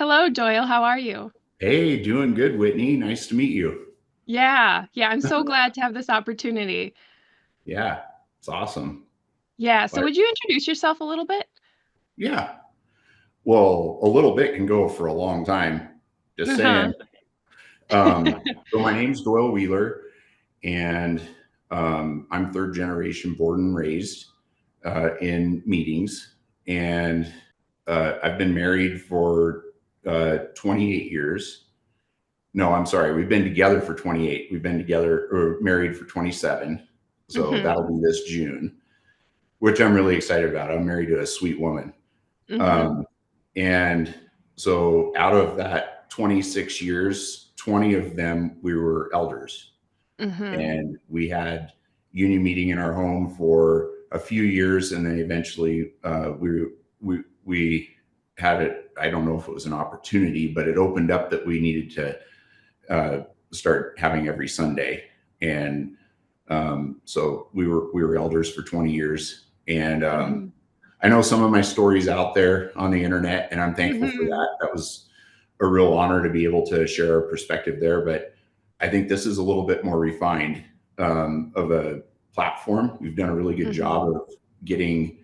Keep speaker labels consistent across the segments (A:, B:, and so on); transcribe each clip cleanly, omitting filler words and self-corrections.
A: Hello, Doyle. How are you?
B: Hey, doing good, Whitney. Nice to meet you.
A: Yeah, I'm so glad to have this opportunity.
B: Yeah, it's awesome.
A: Yeah, so
B: Like,
A: would you introduce yourself a little bit?
B: yeah. Well, a little bit can go for a long time. Just
A: Uh-huh.
B: saying. So my name's Doyle Wheeler, and I'm third generation born and raised in meetings, and I've been married for 28 years. No, I'm sorry. We've been together for 28. We've been together or married for 27. So
A: Mm-hmm.
B: that'll be this June, which I'm really excited about. I'm married to a sweet woman.
A: Mm-hmm.
B: Um, and so out of that 26 years, 20 of them, we were elders.
A: Mm-hmm.
B: And we had union meeting in our home for a few years. And then eventually we had it. I don't know if it was an opportunity, but it opened up that we needed to start having every Sunday. And so we were elders for 20 years. And
A: Mm-hmm.
B: I know some of my stories out there on the internet, and I'm thankful for
A: Mm-hmm.
B: that. That was a real honor to be able to share our perspective there. But I think this is a little bit more refined of a platform. We've done a really good
A: Mm-hmm.
B: job of getting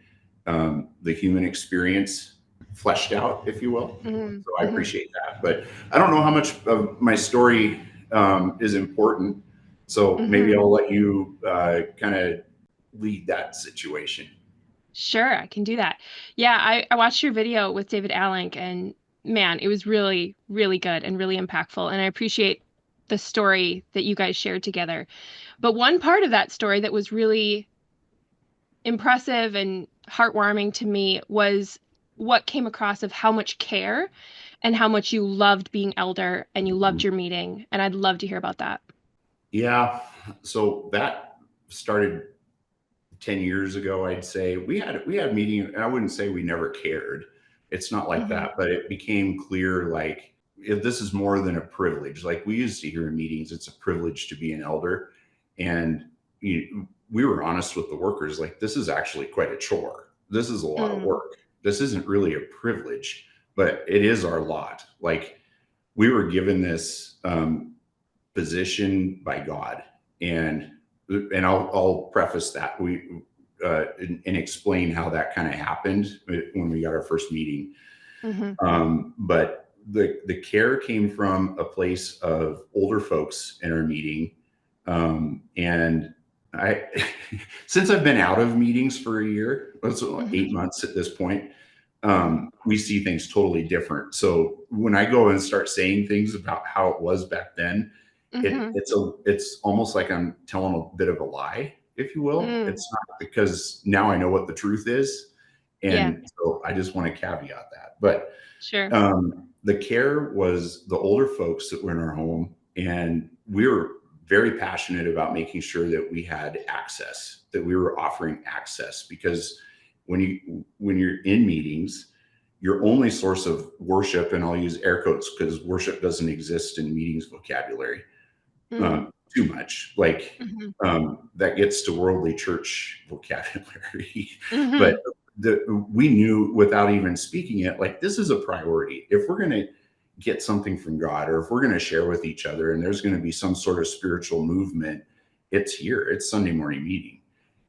B: the human experience fleshed out, if you will.
A: Mm-hmm.
B: So I
A: Mm-hmm.
B: appreciate that. But I don't know how much of my story is important. So maybe
A: Mm-hmm.
B: I'll let you kind of lead that situation.
A: Sure, I can do that. Yeah, I watched your video with David Allen, and man, it was really, really good and really impactful. And I appreciate the story that you guys shared together. But one part of that story that was really impressive and heartwarming to me was what came across of how much care and how much you loved being elder and you loved your meeting. And I'd love to hear about that.
B: Yeah. So that started 10 years ago, I'd say. We had meeting, and I wouldn't say we never cared. It's not like
A: Hmm.
B: that, but it became clear like if this is more than a privilege. Like we used to hear in meetings, it's a privilege to be an elder. And we were honest with the workers, like this is actually quite a chore. This is a lot of
A: Mm,
B: work. This isn't really a privilege, but it is our lot. Like we were given this position by God, and I'll preface that and explain how that kind of happened when we got our first meeting.
A: hmm.
B: But the care came from a place of older folks in our meeting, and I since I've been out of meetings for a year, it's
A: Hmm.
B: 8 months at this point.
A: Hmm.
B: We see things totally different. So when I go and start saying things about how it was back then,
A: Hmm.
B: it's almost like I'm telling a bit of a lie, if you will.
A: Mm,
B: It's not, because now I know what the truth is,
A: yeah,
B: and so I just want to caveat that. But
A: sure.
B: the care was the older folks that were in our home, and we were very passionate about making sure that we had access, that we were offering access, because when you're in meetings, your only source of worship, and I'll use air quotes because worship doesn't exist in meetings vocabulary
A: Mm,
B: too much. Like
A: hmm.
B: that gets to worldly church vocabulary, but
A: Hmm.
B: we knew without even speaking it, like this is a priority. If we're going to get something from God, or if we're going to share with each other, and there's going to be some sort of spiritual movement, it's here. It's Sunday morning meeting.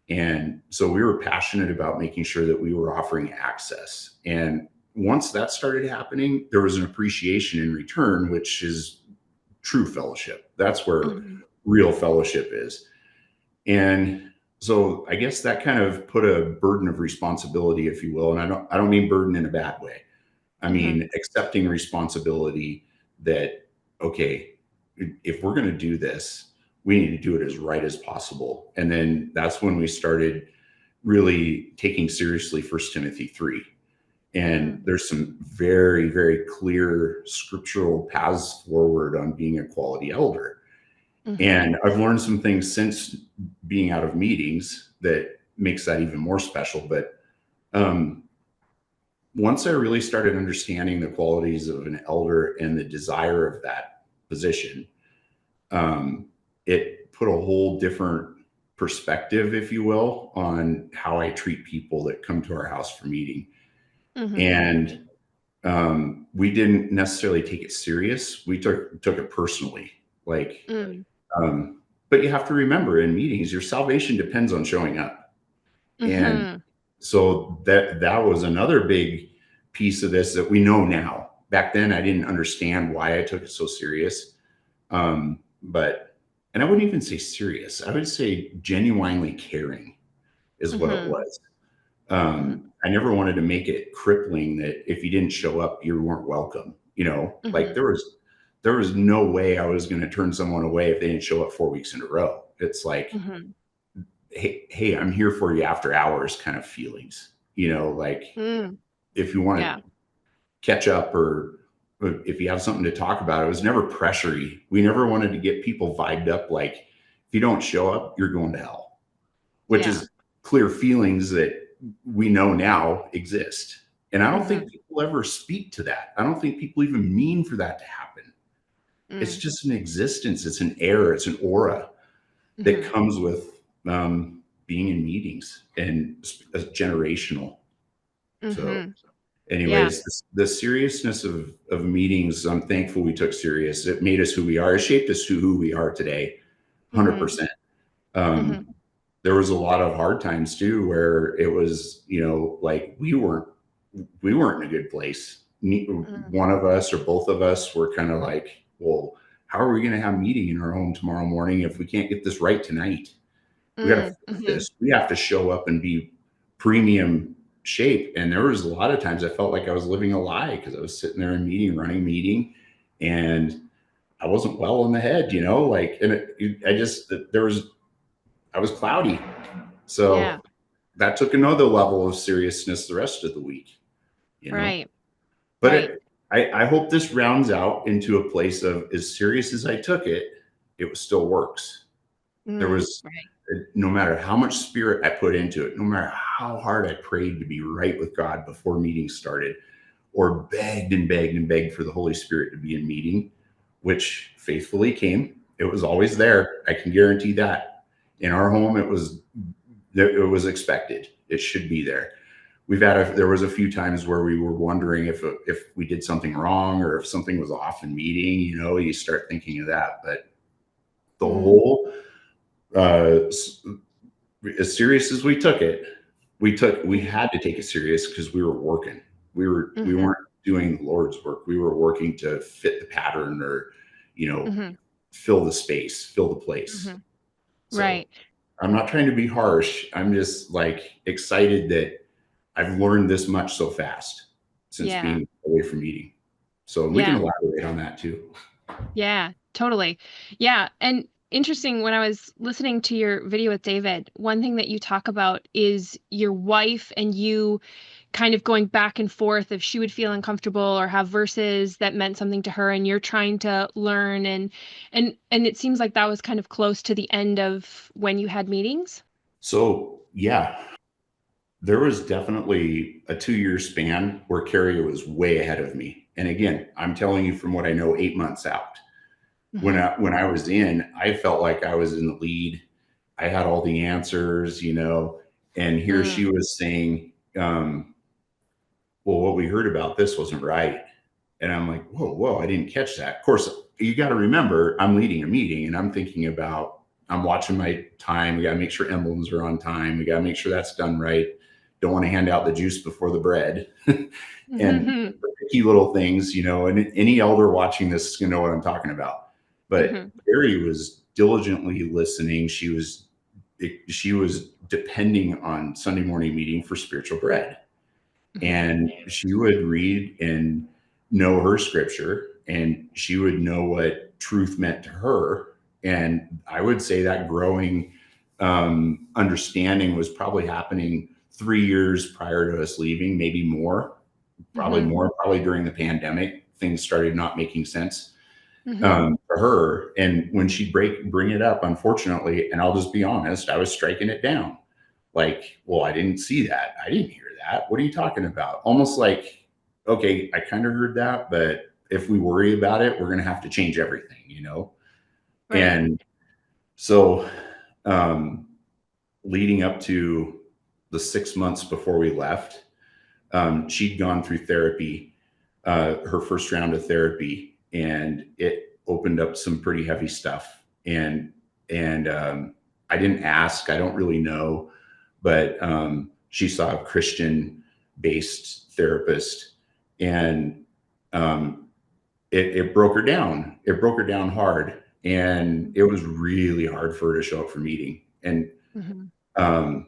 B: And so we were passionate about making sure that we were offering access. And once that started happening, there was an appreciation in return, which is true fellowship. That's where
A: Hmm.
B: real fellowship is. And so I guess that kind of put a burden of responsibility, if you will. And I don't mean burden in a bad way. I
A: Hmm.
B: mean accepting responsibility that, okay, if we're going to do this, we need to do it as right as possible. And then that's when we started really taking seriously First Timothy 3. And
A: Mm,
B: there's some very, very clear scriptural paths forward on being a quality elder.
A: hmm.
B: And I've learned some things since being out of meetings that makes that even more special. But um, once I really started understanding the qualities of an elder and the desire of that position, um, it put a whole different perspective, if you will, on how I treat people that come to our house for meeting.
A: Hmm.
B: And we didn't necessarily take it serious. We took it personally. Like,
A: Mm.
B: but you have to remember in meetings, your salvation depends on showing up. And
A: Mm-hmm.
B: so that was another big piece of this that we know now. Back then, I didn't understand why I took it so serious. But, and I wouldn't even say serious. I would say genuinely caring is what it
A: Mm-hmm.
B: was.
A: Mm-hmm.
B: I never wanted to make it crippling that if you didn't show up, you weren't welcome. Like
A: Mm-hmm.
B: there was no way I was going to turn someone away if they didn't show up 4 weeks in a row. It's like,
A: Mm-hmm.
B: hey, I'm here for you after hours kind of feelings. Like
A: Mm.
B: if you want
A: Yeah.
B: to catch up or if you have something to talk about, it was never pressury. We never wanted to get people vibed up like if you don't show up, you're going to hell, which
A: Yeah.
B: is clear feelings that we know now exist. And I don't
A: Mm-hmm.
B: think people ever speak to that. I don't think people even mean for that to happen. It's
A: Mm.
B: just an existence, it's an air, it's an aura that
A: Mm-hmm.
B: comes with being in meetings and generational. So,
A: Mm-hmm. Yeah.
B: anyways, the seriousness of meetings, I'm thankful we took serious. It made us who we are. It shaped us to who we are today,
A: Mm-hmm.
B: 100%.
A: Mm-hmm.
B: There was a lot of hard times too, where it was, like we weren't in a good place.
A: Mm.
B: One of us or both of us were kind of like, well, how are we going to have a meeting in our home tomorrow morning if we can't get this right tonight? We got to
A: Mm.
B: fix
A: Mm-hmm.
B: this. We have to show up and be premium shape. And there was a lot of times I felt like I was living a lie because I was sitting there in meeting, running meeting, and I wasn't well in the head, like, and I was cloudy.
A: Yeah.
B: So that took another level of seriousness the rest of the week, you know.
A: Right.
B: But
A: Right.
B: I hope this rounds out into a place of as serious as I took it, it still works. There
A: Mm.
B: was
A: Right.
B: no matter how much spirit I put into it, no matter how hard I prayed to be right with God before meetings started, or begged and begged and begged for the Holy Spirit to be in meeting, which faithfully came. It was always there. I can guarantee that. In our home, it was expected. It should be there. There was a few times where we were wondering if we did something wrong or if something was off in meeting. You start thinking of that. But the
A: Mm.
B: whole, uh, as serious as we
A: Mm.
B: had to take it serious because we were working. We
A: Mm-hmm.
B: weren't doing the Lord's work. We were working to fit the pattern or, you know,
A: Mm-hmm.
B: fill the space, fill the place.
A: Mm-hmm.
B: So
A: Right.
B: I'm not trying to be harsh. I'm just like excited that I've learned this much so fast since
A: Yeah.
B: being away from eating. So we can
A: Yeah.
B: elaborate on that too.
A: Yeah, totally. Yeah, and interesting when I was listening to your video with David, one thing that you talk about is your wife and you kind of going back and forth if she would feel uncomfortable or have verses that meant something to her and you're trying to learn and it seems like that was kind of close to the end of when you had meetings.
B: So yeah, there was definitely a 2 year span where Carrie was way ahead of me. And again, I'm telling you from what I know, 8 months out. When
A: Mhm.
B: I was in, I felt like I was in the lead. I had all the answers, and here she
A: Mm.
B: was saying, well, what we heard about this wasn't right. And I'm like, whoa, I didn't catch that. Of course, you got to remember, I'm leading a meeting and I'm thinking about, I'm watching my time. We got to make sure emblems are on time. We got to make sure that's done right. Don't want to hand out the juice before the bread. And
A: Mhm.
B: key little things, and any elder watching this is going to know what I'm talking about. But
A: Mhm.
B: Carrie was diligently listening. She was depending on Sunday morning meeting for spiritual bread,
A: Mhm.
B: and she would read and know her scripture, and she would know what truth meant to her. And I would say that growing understanding was probably happening 3 years prior to us leaving, maybe more,
A: Mhm.
B: probably during the pandemic. Things started not making sense
A: Mhm.
B: for her. And when she'd bring it up, unfortunately, and I'll just be honest, I was striking it down. Like, well, I didn't see that. I didn't hear that. What are you talking about? Almost like, okay, I kind of heard that, but if we worry about it, we're going to have to change everything.
A: Right.
B: And so, um, leading up to the 6 months before we left, she'd gone through therapy her first round of therapy, and it opened up some pretty heavy stuff. And I didn't ask. I don't really know, but she saw a Christian based therapist, and um, it broke her down. It broke her down hard, and it was really hard for her to show up for meeting. And
A: Mhm.
B: um,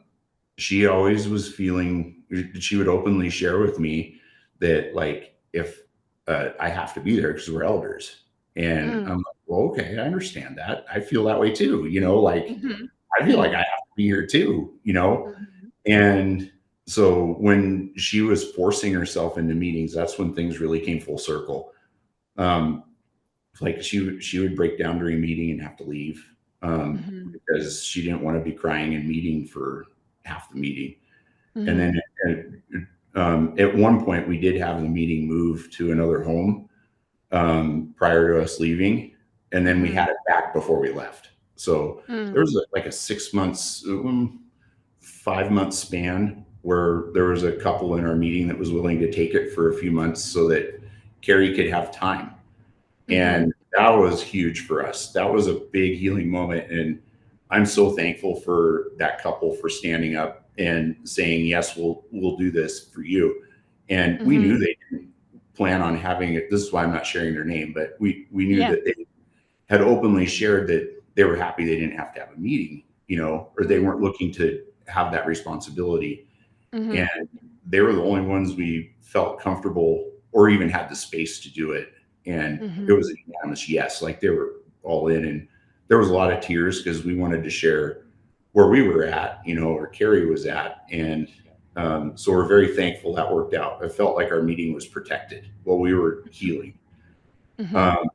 B: she always was feeling. She would openly share with me that, like, if I have to be there because we're elders, and I'm
A: Mm.
B: like, well, okay, I understand that. I feel that way too. Like,
A: Mhm.
B: I feel like I
A: Mhm.
B: have to be here too.
A: Mhm.
B: And so when she was forcing herself into meetings, that's when things really came full circle. Um, like she would break down during meeting and have to leave,
A: Mhm.
B: because she didn't want to be crying in meeting for half the meeting. And
A: Mhm.
B: then at one point, we did have the meeting move to another home prior to us leaving, and then we
A: Mhm.
B: had it back before we left. So there
A: Mm.
B: was like a 6 months, 5 month span where there was a couple in our meeting that was willing to take it for a few months so that Carrie could have time.
A: Mhm.
B: And that was huge for us. That was a big healing moment. And I'm so thankful for that couple for standing up and saying, yes, we'll do this for you. And we knew
A: Mhm.
B: they didn't plan on having it. This is why I'm not sharing their name, but we knew
A: Yeah.
B: that they had openly shared that they were happy they didn't have to have a meeting, or they
A: Mm.
B: weren't looking to have that responsibility.
A: Mhm.
B: And they were the only ones we felt comfortable or even had the space to do it. And it was
A: Mhm.
B: a unanimous yes. Like, they were all in, and there was a lot of tears because we wanted to share where we were at, where Carrie was at. And so we're very thankful that worked out. It felt like our meeting was protected while we were healing.
A: Mhm.
B: Um,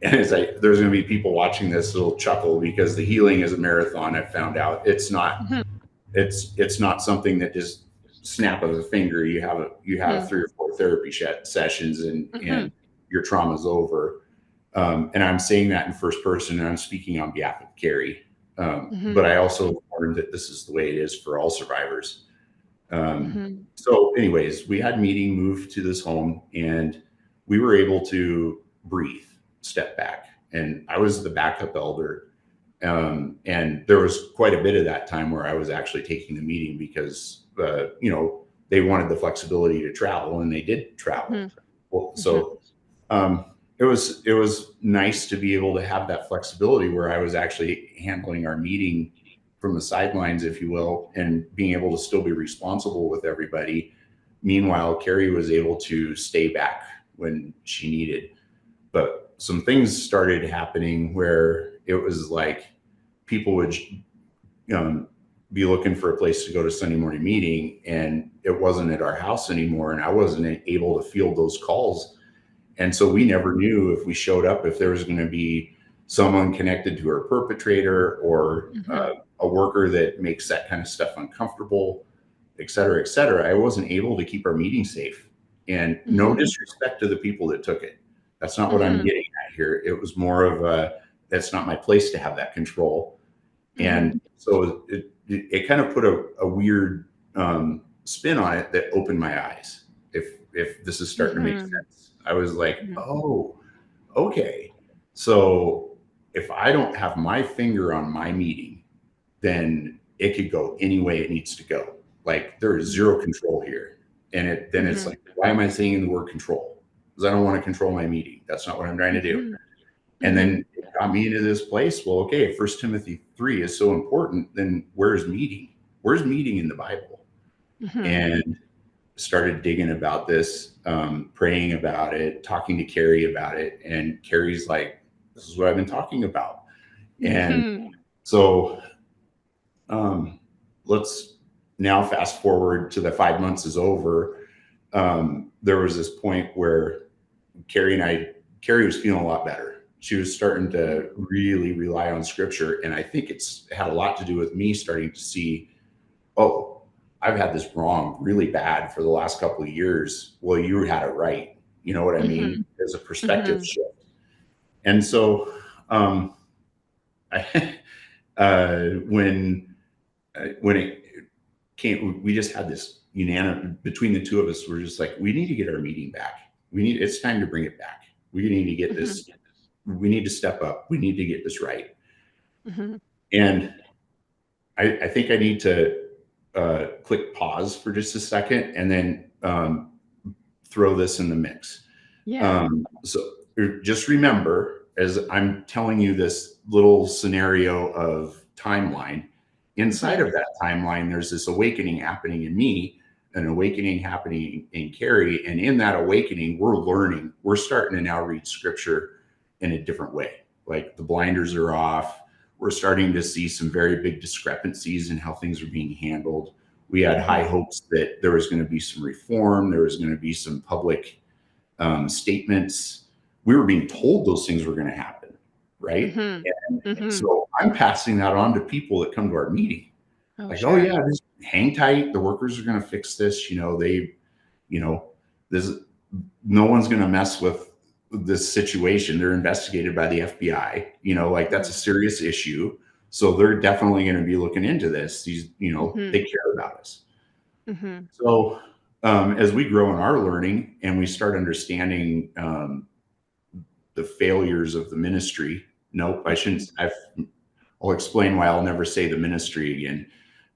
B: and it's like, there's going to be people watching this that'll chuckle because the healing is a marathon. I found out it's not
A: Mhm.
B: it's not something that just snap of a finger. You have
A: Mhm.
B: 3 or 4 therapy sessions, and
A: Mhm.
B: your trauma's over. And I'm saying that in first person, and I'm speaking on behalf of Carrie. But
A: Mhm.
B: I also learned that this is the way it is for all survivors.
A: Mhm.
B: So, anyways, we had meeting, moved to this home, and we were able to breathe, step back. And I was the backup elder. And there was quite a bit of that time where I was actually taking the meeting because, they wanted the flexibility to travel, and they did travel.
A: Mhm.
B: Well,
A: Mhm.
B: so it was nice to be able to have that flexibility where I was actually handling our meeting from the sidelines, if you will, and being able to still be responsible with everybody. Meanwhile, Carrie was able to stay back when she needed. But some things started happening where it was like people would um, be looking for a place to go to Sunday morning meeting, and it wasn't at our house anymore, and I wasn't able to field those calls. And so we never knew if we showed up if there was going to be someone connected to her perpetrator, or
A: Mhm.
B: a worker that makes that kind of stuff uncomfortable, et cetera, et cetera. I wasn't able to keep our meeting safe. And no
A: Mhm.
B: disrespect to the people that took it. That's not what I'm
A: Mhm.
B: getting at here. It was more of that's not my place to have that control.
A: Mhm.
B: And so it kind of put a weird spin on it that opened my eyes. If this is starting to make
A: Mhm.
B: sense, I was like,
A: Mhm.
B: oh, okay. So if I don't have my finger on my meeting, then it could go any way it needs to go. Like, there is
A: Mhm.
B: zero control here. And then it's
A: Mhm.
B: like, why am I saying the word control? Because I don't want to control my meeting. That's not what I'm trying to do.
A: Mhm.
B: And
A: Mhm.
B: then it got me into this place. Well, okay, First Timothy 3 is so important. Then where's meeting? Where's meeting in the Bible?
A: Mhm.
B: And started digging about this, praying about it, talking to Carrie about it. And Carrie's like, this is what I've been talking about. And
A: Mhm.
B: so um, let's now fast forward to the 5 months is over. There was this point where Carrie was feeling a lot better. She was starting
A: Mhm.
B: to really rely on scripture. And I think it's had a lot to do with me starting to see, oh, I've had this wrong really bad for the last couple of years. Well, you had it right. You know what I mean?
A: Mhm.
B: There's a perspective
A: Mhm.
B: shift. And so, I, when it came, we just had this unanimous between the two of us. We're just like, we need to get our meeting back. it's time to bring it back. We need to get
A: Hmm.
B: this. We need to step up. We need to get this right.
A: Hmm.
B: And I think I need to click pause for just a second and then throw this in the mix.
A: Yeah.
B: So just remember, as I'm telling you this little scenario of timeline, inside
A: Hmm.
B: of that timeline, there's this awakening happening in me, an awakening happening in Carrie. And in that awakening, we're learning, we're starting to now read scripture in a different way. Like the blinders are off. We're starting to see some very big discrepancies in how things are being handled. We had high
A: Hmm.
B: hopes that there was going to be some reform, there was going to be some public statements. We were being told those things were going to happen, right?
A: Hmm.
B: And
A: Hmm.
B: so I'm passing that on to people that come to our meeting.
A: Oh,
B: Like, oh
A: sure.
B: yeah, just hang tight. The workers are going to fix this. You know, this no one's going to mess with this situation. They're investigated by the FBI. Like that's a
A: Hmm.
B: serious issue. So they're definitely going to be looking into this.
A: Hmm.
B: They care about us.
A: Hmm.
B: So as we grow in our learning and we start understanding the failures of the ministry, nope, I shouldn't. I'll explain why I'll never say the ministry again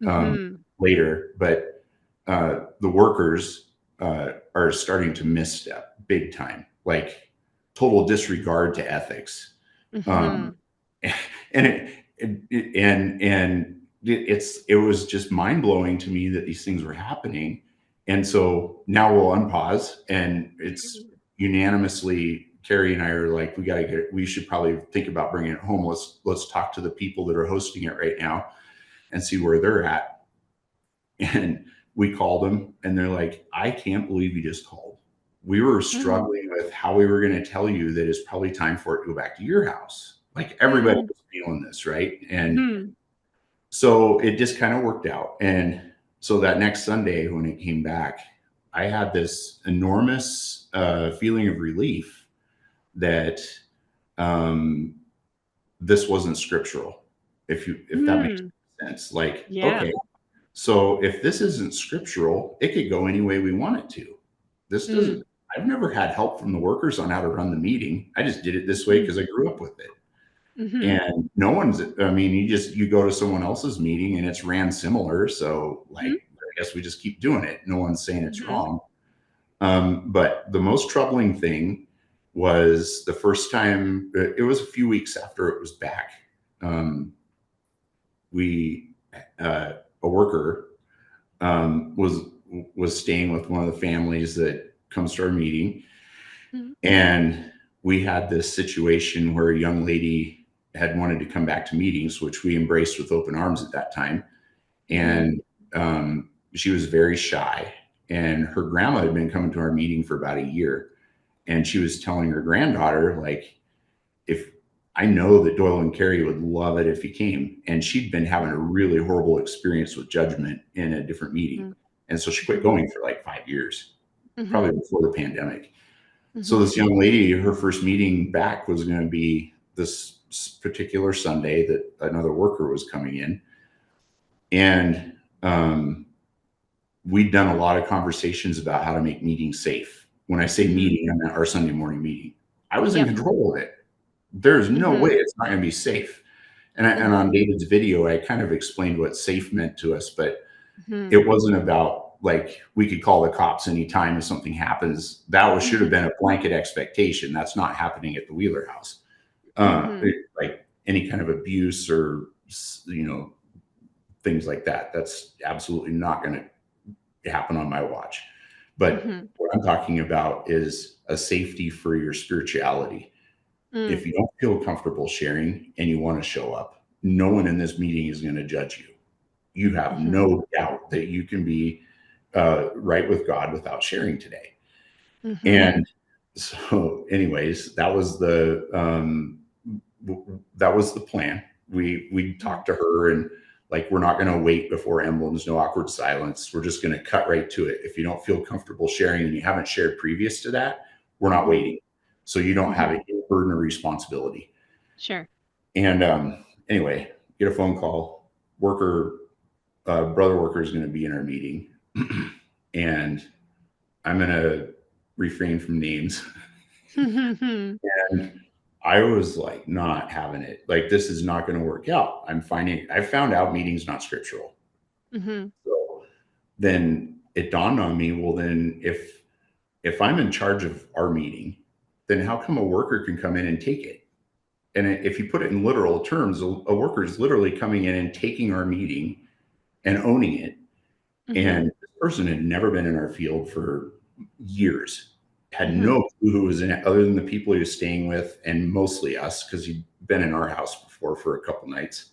A: Hmm.
B: later. But the workers are starting to misstep big time, like total disregard to ethics. Um,
A: Hmm.
B: and it was just mind blowing to me that these things were happening. And so now we'll unpause, and it's unanimously Carrie and I are like, we should probably think about bringing it home. Let's talk to the people that are hosting it right now and see where they're at. And we called them, and they're like, I can't believe you just called. We were
A: Hmm.
B: struggling with how we were going to tell you that it's probably time for it to go back to your house. Like everybody
A: Hmm.
B: was feeling this, right? And
A: Hmm.
B: so it just kind of worked out. And so that next Sunday, when it came back, I had this enormous feeling of relief that um, this wasn't scriptural. If that makes
A: Hmm.
B: sense, like
A: Yeah.
B: okay, so if this isn't scriptural, it could go any way we want it to. This doesn't.
A: Mm.
B: I've never had help from the workers on how to run the meeting. I just did it this way
A: Mm.
B: because I grew up with it.
A: Mhm.
B: And no one's. I mean, you go to someone else's meeting and it's ran similar. So
A: Mhm.
B: like, I guess we just keep doing it. No one's saying it's
A: Mhm.
B: wrong. But the most troubling thing was the first time. It was a few weeks after it was back. Um, we a worker was staying with one of the families that comes to our meeting,
A: Mhm.
B: and we had this situation where a young lady had wanted to come back to meetings, which we embraced with open arms at that time,
A: Mhm.
B: and she was very shy. And her grandma had been coming to our meeting for about a year, and she was telling her granddaughter, like, if I know that Doyle and Carrie would love it if he came. And she'd been having a really horrible experience with judgment in a different meeting.
A: Mhm.
B: And so she quit
A: Mhm.
B: going for like 5 years, probably
A: Mhm.
B: before the pandemic. So
A: Mhm.
B: this young lady, her first meeting back was going to be this particular Sunday that another worker was coming in. And we'd done a lot of conversations about how to make meetings safe. When I say
A: Mhm.
B: meeting, I meant our Sunday morning meeting. I was in
A: Yep.
B: control of it. There's no way
A: Mhm.
B: it's not going to be safe. And on
A: Mhm.
B: David's video, I kind of explained what safe meant to us, but it
A: Mhm.
B: wasn't about like we could call the cops anytime if something happens. Should have
A: Mhm.
B: been a blanket expectation. That's not happening at the Wheeler house.
A: Mhm.
B: Like any kind of abuse or things like that. That's absolutely not going to happen on my watch. But
A: Mhm.
B: what I'm talking about is a safety for your spirituality. If
A: Mm.
B: you don't feel comfortable sharing and you want to show up, no one in this meeting is going to judge you. You have
A: Mhm.
B: no doubt that you can be right with God without sharing today.
A: Mhm.
B: And so, anyways, that was the plan. We
A: Mhm.
B: talked to her and like we're not going to wait before emblems, no awkward silence. We're just going to cut right to it. If you don't feel comfortable sharing and you haven't shared previous to that, we're not
A: Mhm.
B: waiting. So you don't have
A: Mhm.
B: a burden of responsibility.
A: Sure.
B: And anyway, get a phone call. Brother worker is going to be in our meeting, and I'm going to refrain from names.
A: Mhm.
B: And I was like not having it. Like, this is not going to work out. I found out meeting's not scriptural.
A: Mhm.
B: So then it dawned on me, well, then if I'm in charge of our meeting, then how come a worker can come in and take it? And if you put it in literal terms, a worker is literally coming in and taking our meeting and owning it. And
A: Mhm.
B: this person had never been in our field for years, had
A: Mhm.
B: no clue who was in it other than the people he was staying with, and mostly us because he'd been in our house before for a couple nights.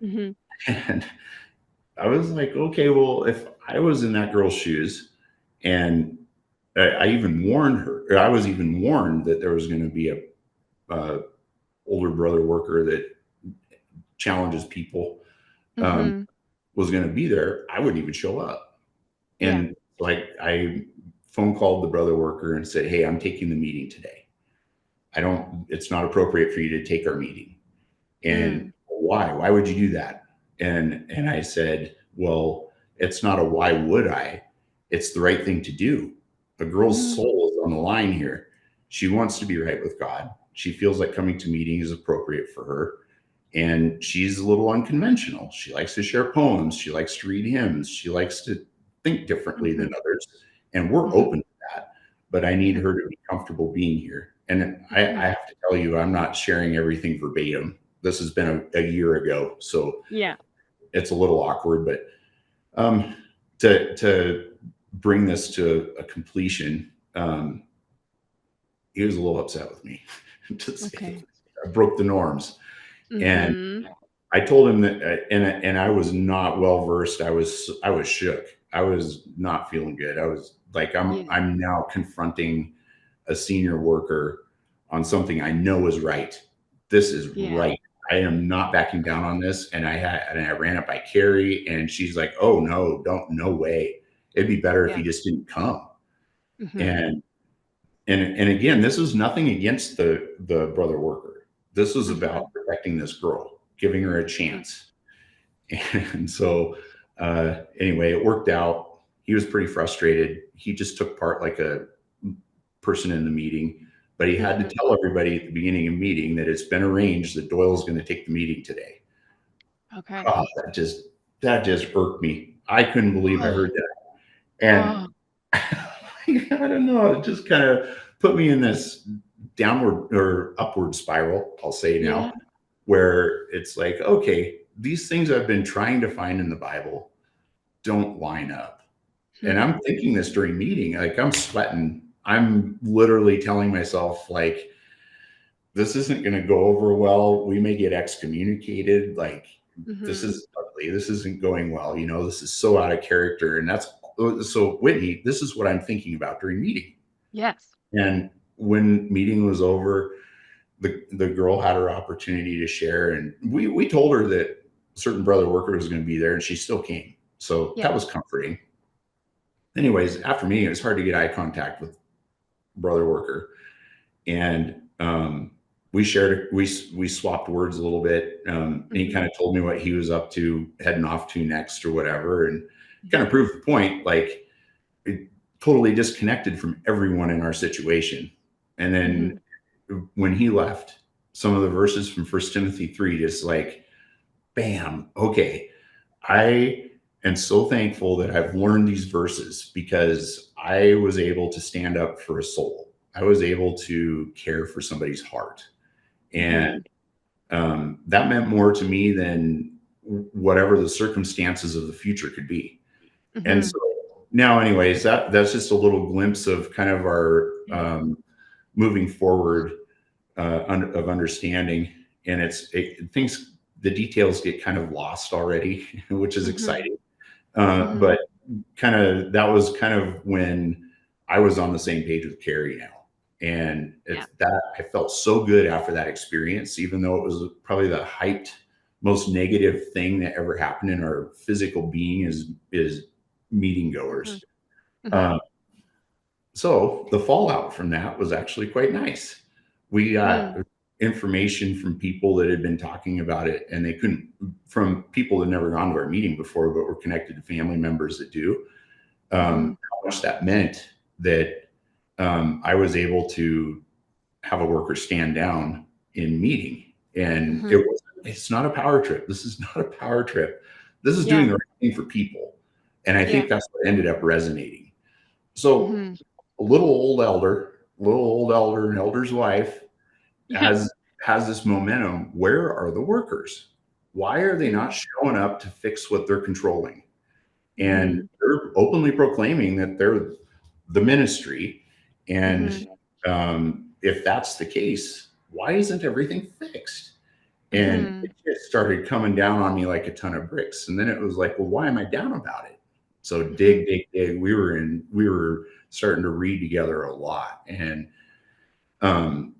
A: Mhm.
B: And I was like, okay, well, if I was in that girl's shoes, and I even warned her, or I was even warned that there was going to be a older brother worker that challenges people, um,
A: Mhm.
B: was going to be there, I wouldn't even show up.
A: Yeah.
B: And like, I phone called the brother worker and said, hey, I'm taking the meeting today. It's not appropriate for you to take our meeting. And
A: Mm.
B: why would you do that? And I said, well, it's not a why would I, it's the right thing to do. A girl's
A: Mhm.
B: soul is on the line here. She wants to be right with God. She feels like coming to meeting is appropriate for her, and she's a little unconventional. She likes to share poems, she likes to read hymns, she likes to think differently than
A: Mhm.
B: others, and we're
A: Mhm.
B: open to that. But I need
A: Mhm.
B: her to be comfortable being here. And I
A: Mhm.
B: have to tell you, I'm not sharing everything verbatim. This has been a year ago, so
A: Yeah.
B: it's a little awkward. But um, to bring this to a completion, he was a little upset with me. To say the
A: Okay.
B: least. I broke the norms, and
A: Mhm.
B: I told him that, and I was not well versed. I was shook. I was not feeling good. I was like,
A: Yeah.
B: I'm now confronting a senior worker on something I know is right. This is
A: Yeah.
B: right. I am not backing down on this. And I ran it by Carrie, and she's like, oh no, don't, no way. It'd be better if he
A: Yeah.
B: just didn't come.
A: Mhm.
B: And and again, this is nothing against the brother worker. This was about
A: Mhm.
B: protecting this girl, giving her a
A: Mhm.
B: chance. And so, anyway, it worked out. He was pretty frustrated. He just took part like a person in the meeting, but he had to
A: Mhm.
B: tell everybody at the beginning of the meeting that it's been arranged that Doyle's going to take the meeting today.
A: Okay.
B: Oh, that just irked me. I couldn't believe I
A: Oh.
B: heard that. And
A: Oh.
B: I don't know, it just kind of put me in this downward or upward spiral, I'll say
A: Yeah.
B: now, where it's like, okay, these things I've been trying to find in the Bible don't line up. And
A: Hmm.
B: I'm thinking this during meeting, like I'm sweating. I'm literally telling myself, like, this isn't going to go over well. We may get excommunicated. Like, this
A: Mhm.
B: is ugly. This isn't going well. This is so out of character. And that's so, Whitney, this is what I'm thinking about during meeting.
A: Yes.
B: And when meeting was over, the girl had her opportunity to share. And we told her that certain brother worker was going to be there, and she still came. So
A: Yeah.
B: that was comforting. Anyways, after meeting, it was hard to get eye contact with brother worker. And we swapped words a little bit. And he kind
A: Mhm.
B: of told me what he was up to, heading off to next or whatever, and kind of
A: Mhm.
B: proved the point. Like, it, totally disconnected from everyone in our situation. And then
A: Mhm.
B: when he left, some of the verses from First Timothy 3 just like, bam, okay. I am so thankful that I've learned these verses because I was able to stand up for a soul. I was able to care for somebody's heart.
A: Mhm.
B: And that meant more to me than whatever the circumstances of the future could be. And
A: Mhm.
B: so now, anyways, that's just a little glimpse of kind of our
A: Yeah.
B: moving forward of understanding. And things, the details get kind of lost already, which is
A: Mhm.
B: exciting.
A: Mhm.
B: But kind of that was kind of when I was on the same page with Carrie now. And
A: Yeah.
B: it's that I felt so good after that experience, even though it was probably the hyped, most negative thing that ever happened in our physical being is meeting
A: Mhm.
B: goers.
A: Mhm.
B: Uh, so the fallout from that was actually quite nice. We got
A: Mm.
B: information from people that had been talking about it, and they couldn't, from people that never gone to our meeting before, but were connected to family members that do,
A: Mhm.
B: how much that meant that. I was able to have a worker stand down in meeting. And
A: Hmm.
B: it's not a power trip. This is not a power trip. This is doing
A: Yeah.
B: the right thing for people. And I
A: Yeah.
B: think that's what ended up resonating. So
A: Hmm.
B: little old elder and elder's wife
A: Yeah.
B: has this momentum. Where are the workers? Why are they not
A: Mm-hmm.
B: showing up to fix what they're controlling? And
A: Hmm.
B: they're openly proclaiming that they're the ministry. And
A: Hmm.
B: if that's the case, why isn't everything fixed? And
A: Hmm.
B: it just started coming down on me like a ton of bricks. And then it was like, well, why am I down about it? So
A: Hmm.
B: dig. We were starting to read together a lot. And um,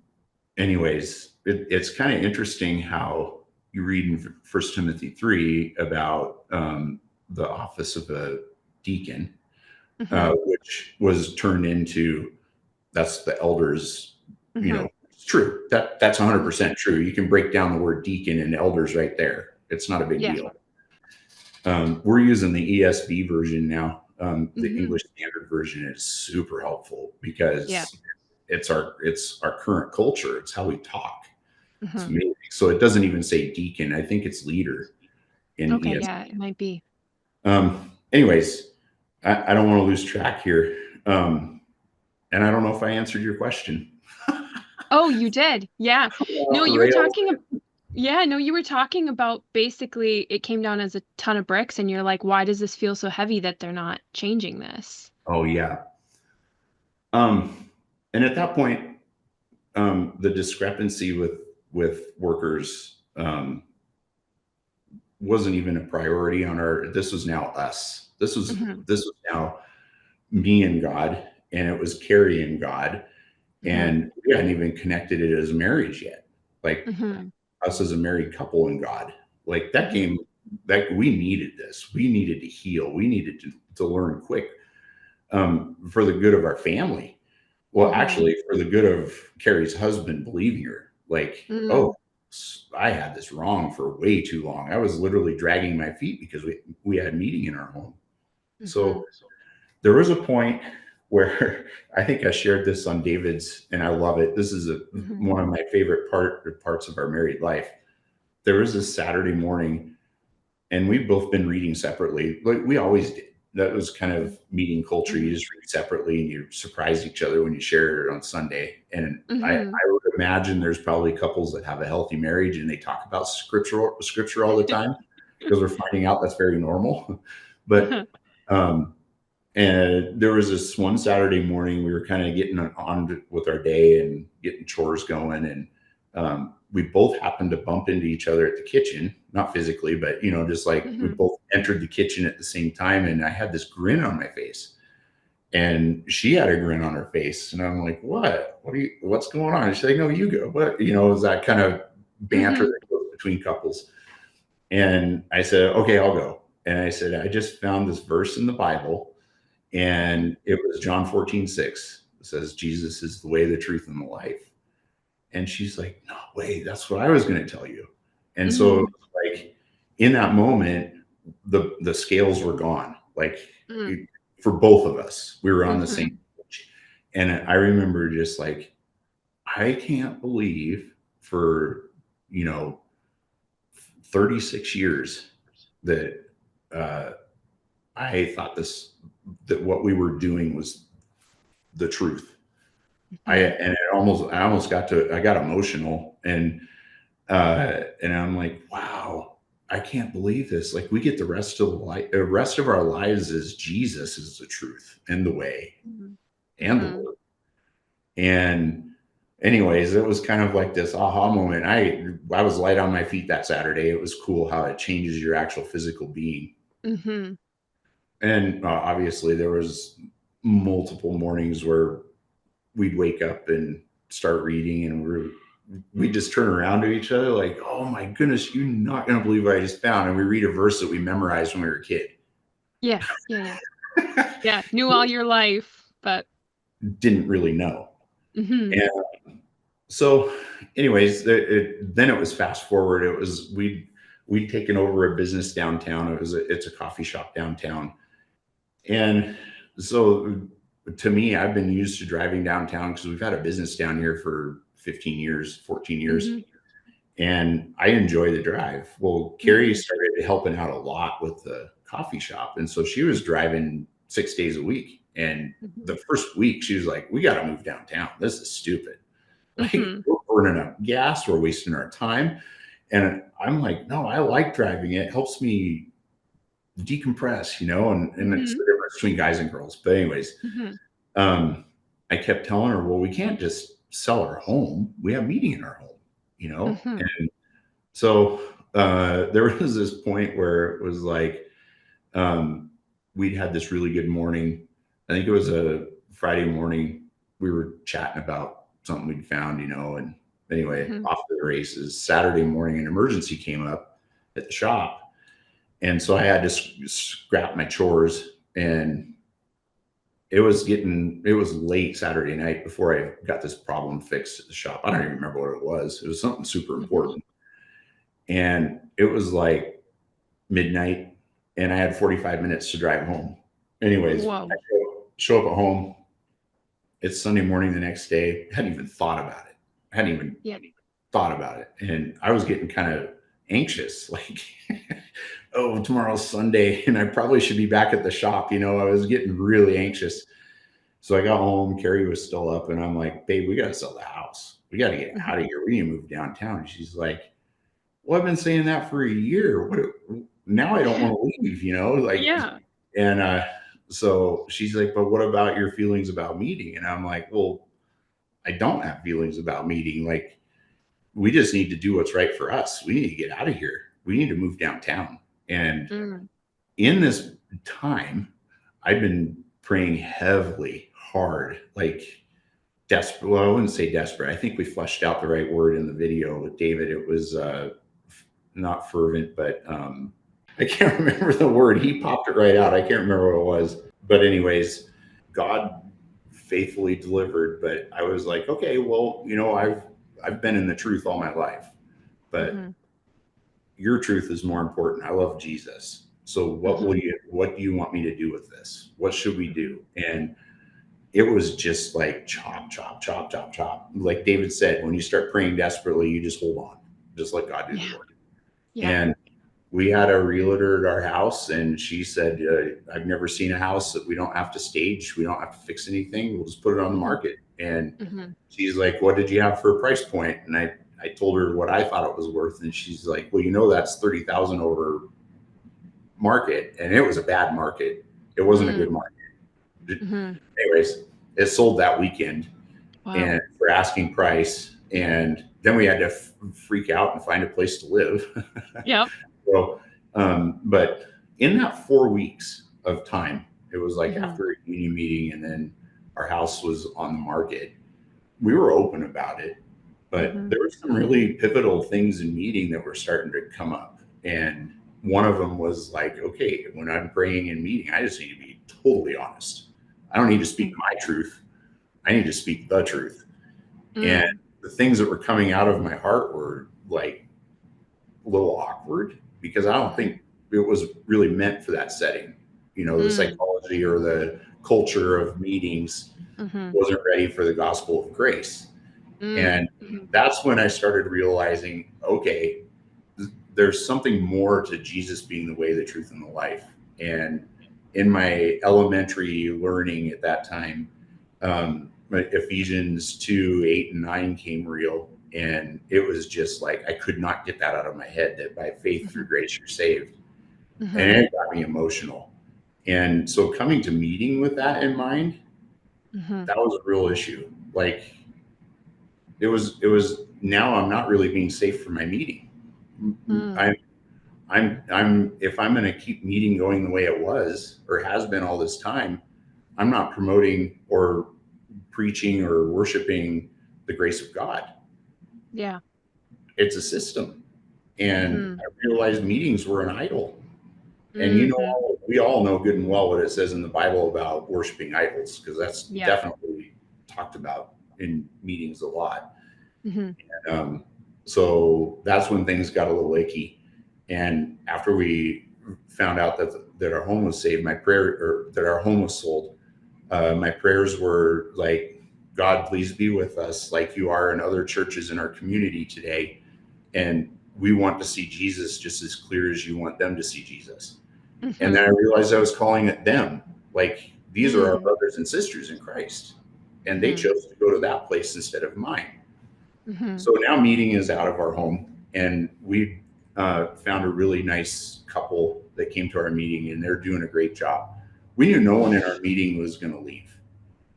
B: anyways, it's kind of interesting how you read in First Timothy 3 about the office of a deacon,
A: Hmm.
B: which was turned into that's the elders. You
A: Hmm.
B: know, it's true that's 100% true. You can break down the word deacon and elders right there. It's not a big
A: Yeah.
B: deal. We're using the ESV version now. The
A: Hmm.
B: English Standard Version is super helpful
A: Yeah.
B: because it's our current culture. It's how we talk. It's
A: Hmm.
B: amazing. So it doesn't even say deacon. I think it's leader in
A: Okay. Yeah, it
B: ESV.
A: might be.
B: Anyways, I don't want to lose track here. And I don't know if I answered your question.
A: Oh, you did. Yeah. No,
B: Off the
A: you were
B: rails.
A: talking. Yeah, no, you were talking about basically it came down as a ton of bricks, and you're like, why does this feel so heavy that they're not changing this?
B: Oh yeah. And at that point, the discrepancy with workers wasn't even a priority on our. This was now us.
A: Hmm.
B: This was now me and God, and it was Carrie and God,
A: Hmm.
B: and we hadn't even connected it as marriage yet. Like
A: Hmm.
B: us as a married couple and God. Like that
A: Hmm.
B: came that we needed this. We needed to heal. We needed to learn quick for the good of our family. Well,
A: Hmm.
B: actually, for the good of Carrie's husband believing her. Like, oh,
A: Hmm.
B: I had this wrong for way too long. I was literally dragging my feet because we had a meeting in our home.
A: Hmm.
B: So there was a point where I think I shared this on David's, and I love it. This is
A: Hmm.
B: one of my favorite parts of our married life. There was this Saturday morning, and we've both been reading separately, like we always did. That was kind of meeting culture. You
A: Hmm.
B: just read separately, and you surprise each other when you share it on Sunday. And I
A: Hmm.
B: would imagine there's probably couples that have a healthy marriage and they talk about scripture all the time because we're finding out that's very normal. But um, and there was this one Saturday morning, we were kind of getting on with our day and getting chores going. And we both happened to bump into each other at the kitchen, not physically, but, just like we
A: Hmm.
B: both entered the kitchen at the same time. And I had this grin on my face and she had a grin on her face. And I'm like, what's going on? And she's like, no, you go. What, it was that kind of banter
A: Hmm.
B: that goes between couples. And I said, okay, I'll go. And I said, I just found this verse in the Bible and it was John 14:6. It says, Jesus is the way, the truth, and the life. And she's like, no way, that's what I was going to tell you. And so it
A: Hmm.
B: was like in that moment, the scales were gone. Like
A: Hmm.
B: it, for both of us, we were on the
A: Hmm.
B: same page. And I remember just like, I can't believe for, you know, 36 years that uh, I thought that what we were doing was the truth.
A: Hmm.
B: I almost I got emotional and I'm like, wow, I can't believe this. Like we get the rest of our lives as Jesus is the truth and the way and the
A: Hmm.
B: word. And anyways, it was kind of like this aha moment. I was light on my feet that Saturday. It was cool how it changes your actual physical being.
A: Hmm.
B: And obviously there was multiple mornings where we'd wake up and start reading and we just turn around to each other like, oh my goodness, you're not going to believe what I just found. And we read a verse that we memorized when we were a kid.
A: Yeah. Yeah. Yeah. Yeah. Knew all your life, but.
B: Didn't really know.
A: Hmm.
B: And so, anyways, then it was fast forward. It was, we'd taken over a business downtown. It's a coffee shop downtown. And so to me, I've been used to driving downtown because we've had a business down here for 15 years, 14 years,
A: Mhm.
B: and I enjoy the drive. Well, Carrie
A: Mhm.
B: started helping out a lot with the coffee shop, and so she was driving 6 days a week. And
A: Mhm.
B: the first week, she was like, "We got to move downtown. This is stupid. Like
A: Mhm.
B: we're burning up gas, we're wasting our time." And I'm like, "No, I like driving. It helps me decompress, and it's
A: Mhm.
B: the difference between guys and girls." But anyways,
A: Mhm.
B: um, I kept telling her, "Well, we can't just sell our home. We have meeting in our home, you know."
A: Mhm.
B: And so there was this point where it was like um, we'd had this really good morning. I think it was a Friday morning. We were chatting about something we'd found, and anyway,
A: Mhm.
B: off to the races. Saturday morning, an emergency came up at the shop, and so I had to scrap my chores. And it was late Saturday night before I got this problem fixed at the shop. I don't even remember what it was. It was something super
A: Mhm.
B: important. And it was like midnight, and I had 45 minutes to drive home. Anyways, I
A: Whoa.
B: show up at home. It's Sunday morning the next day. I hadn't even thought about it. I hadn't even
A: Yeah.
B: thought about it. And I was getting kind of anxious, like, oh, tomorrow's Sunday and I probably should be back at the shop. I was getting really anxious. So I got home. Carrie was still up, and I'm like, "Babe, we got to sell the house. We got to get out of
A: Mhm.
B: here. We need to move downtown." And she's like, "Well, I've been saying that for a year. What? Now I don't want to leave. Like."
A: Yeah.
B: And so she's like, "But what about your feelings about meeting?" And I'm like, "Well, I don't have feelings about meeting. Like, we just need to do what's right for us. We need to get out of here. We need to move downtown." And
A: Mm.
B: in this time, I've been praying heavily, hard, like desperate. Well, I wouldn't say desperate. I think we fleshed out the right word in the video with David. It was not fervent, but I can't remember the word. He popped it right out. I can't remember what it was. But anyways, God faithfully delivered. But I was like, okay, well, I've been in the truth all my life, but
A: Mhm.
B: your truth is more important. I love Jesus. So
A: Mhm.
B: what do you want me to do with this? What should we
A: Mhm.
B: do? And it was just like chop, chop, chop, chop, chop. Like David said, when you start praying desperately, you just hold on. Just let God do the
A: Yeah.
B: work.
A: Yeah.
B: And we had a realtor at our house, and she said, "I've never seen a house that we don't have to stage. We don't have to fix anything. We'll just put it on the
A: Mhm.
B: market." And
A: Mhm.
B: she's like, "What did you have for a price point?" And I told her what I thought it was worth, and she's like, "Well, that's 30,000 over market," and it was a bad market. It wasn't a good
A: Mm.
B: market.
A: Mhm.
B: Anyways, it sold that weekend,
A: Wow.
B: and for asking price, and then we had to freak out and find a place to live.
A: Yep.
B: So, but in that 4 weeks of time, it was like
A: Mhm.
B: after a union meeting, and then our house was on the market. We were open about it, but
A: Mhm.
B: there were some really pivotal things in meeting that were starting to come up. And one of them was like, okay, when I'm praying in meeting, I just need to be totally honest. I don't need to speak
A: Mhm.
B: my truth. I need to speak the truth. And
A: Mm.
B: the things that were coming out of my heart were like a little awkward because I don't
A: Mhm.
B: think it was really meant for that setting. The
A: Mm.
B: psychology or the culture of meetings
A: Mhm.
B: wasn't ready for the gospel of grace.
A: Mm.
B: And
A: Mhm.
B: that's when I started realizing, okay, there's something more to Jesus being the way, the truth, and the life. And in my elementary learning at that time, Ephesians 2 8 and 9 came real. And it was just like, I could not get that out of my head that by faith through
A: Mhm.
B: grace, you're saved. And
A: Mhm.
B: it got me emotional. And so coming to meeting with that in mind,
A: Mhm.
B: that was a real issue. Like it was now I'm not really being safe for my meeting.
A: Mm.
B: I'm if I'm going to keep meeting going the way it was or has been all this time, I'm not promoting or preaching or worshiping the grace of God.
A: Yeah.
B: It's a system. And
A: Mhm.
B: I realized meetings were an idol. And
A: Mhm.
B: we all know good and well what it says in the Bible about worshiping idols, because that's
A: Yeah.
B: definitely talked about in meetings a lot.
A: Mhm.
B: Um, so that's when things got a little icky. And after we found out that our home was saved, my prayer, or that our home was sold, My prayers were like, God, please be with us like you are in other churches in our community today. And we want to see Jesus just as clear as you want them to see Jesus. And then I
A: Mhm.
B: realized I was calling it them. Like, these are our
A: Mm.
B: brothers and sisters in Christ. And they
A: Mhm.
B: chose to go to that place instead of mine.
A: Mhm.
B: So now meeting is out of our home, and we found a really nice couple that came to our meeting, and they're doing a great job. We knew no one in our meeting was going to leave,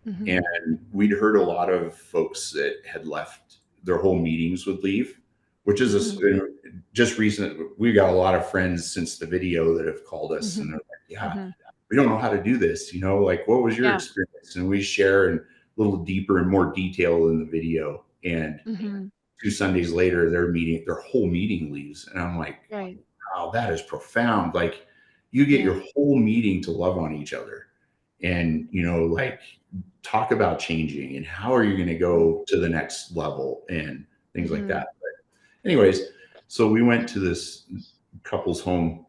B: and
A: Mhm.
B: we'd heard a lot of folks that had left their whole meetings would leave, which is
A: Mhm.
B: just recent. We got a lot of friends since the video that have called us, and they're
A: Mhm.
B: like, "Yeah,
A: Mhm.
B: we don't know how to do this. You know, like what was your
A: Yeah.
B: experience?" And we share in a little deeper and more detail in the video, and
A: Mhm.
B: 2 Sundays later, their whole meeting leaves. And I'm like,
A: Right.
B: wow, that is profound. Like, you get your
A: Yeah.
B: whole meeting to love on each other and, like, talk about changing and how are you going to go to the next level and things like
A: Mhm.
B: that. But, anyways, so we went to this couple's home.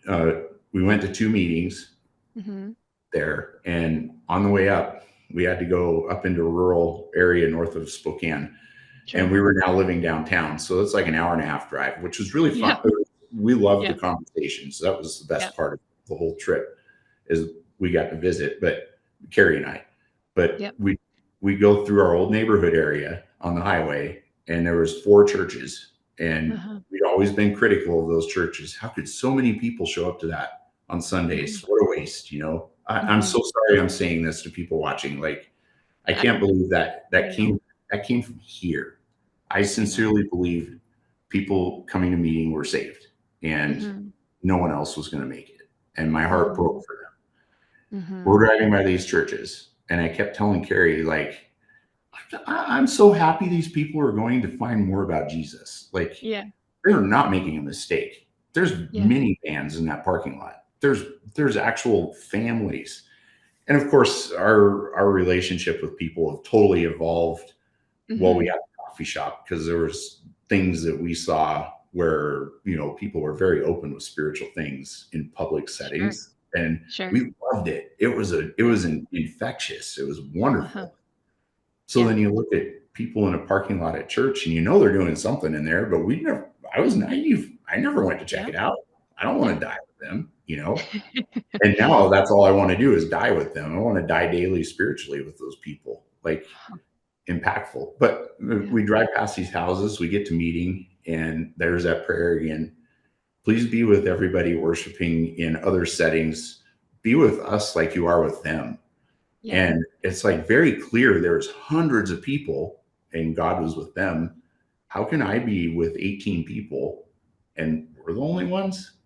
B: Uh, we went to 2 meetings
A: Mhm.
B: there. And on the way up, we had to go up into a rural area north of Spokane, and
A: Sure.
B: we were now living downtown. So it's like an hour and a half drive, which was really fun.
A: Yeah.
B: We loved the
A: Yeah.
B: conversations. That was the
A: Yeah.
B: best part of the whole trip is we got to visit, but Carrie and I, but
A: Yep.
B: we go through our old neighborhood area on the highway, and there was 4 churches, and
A: Uh-huh.
B: we'd always been critical of those churches. How could so many people show up to that on Sundays?
A: Mhm.
B: What a waste, I'm so
A: Mhm.
B: sorry I'm saying this to people watching. Like, I
A: I
B: can't believe that
A: I know.
B: that came from here. I
A: I know.
B: sincerely believe people coming to meeting were saved, and
A: Mhm.
B: no one else was going to make it. And my heart broke
A: Mhm.
B: for them.
A: Mhm.
B: We're driving by these churches, and I kept telling Carrie, like, I'm so happy these people are going to find more about Jesus. Like,
A: Yeah.
B: they're not making a mistake. There's
A: Yeah.
B: minivans in that parking lot. There's actual families, and of course, our relationship with people have totally evolved while we
A: Mhm.
B: had the coffee shop, because there was things that we saw where people were very open with spiritual things in public
A: Sure.
B: settings, and
A: Sure.
B: we loved it. It
A: Yeah.
B: was infectious. It was
A: Uh-huh.
B: wonderful. So
A: Yeah.
B: then you look at people in a parking lot at church, and they're doing something in there, but we never. I was naive. I never went to check
A: Yeah.
B: it out. I don't want
A: Yeah.
B: to die with them. And now that's all I want to do is die with them. I want to die daily spiritually with those people. Like, impactful. But
A: Yeah.
B: we drive past these houses, we get to meeting, and there's that prayer again. Please be with everybody worshiping in other settings. Be with us like you are with them.
A: Yeah.
B: And it's like very clear there's hundreds of people and God was with them. How can I be with 18 people and we're the only ones?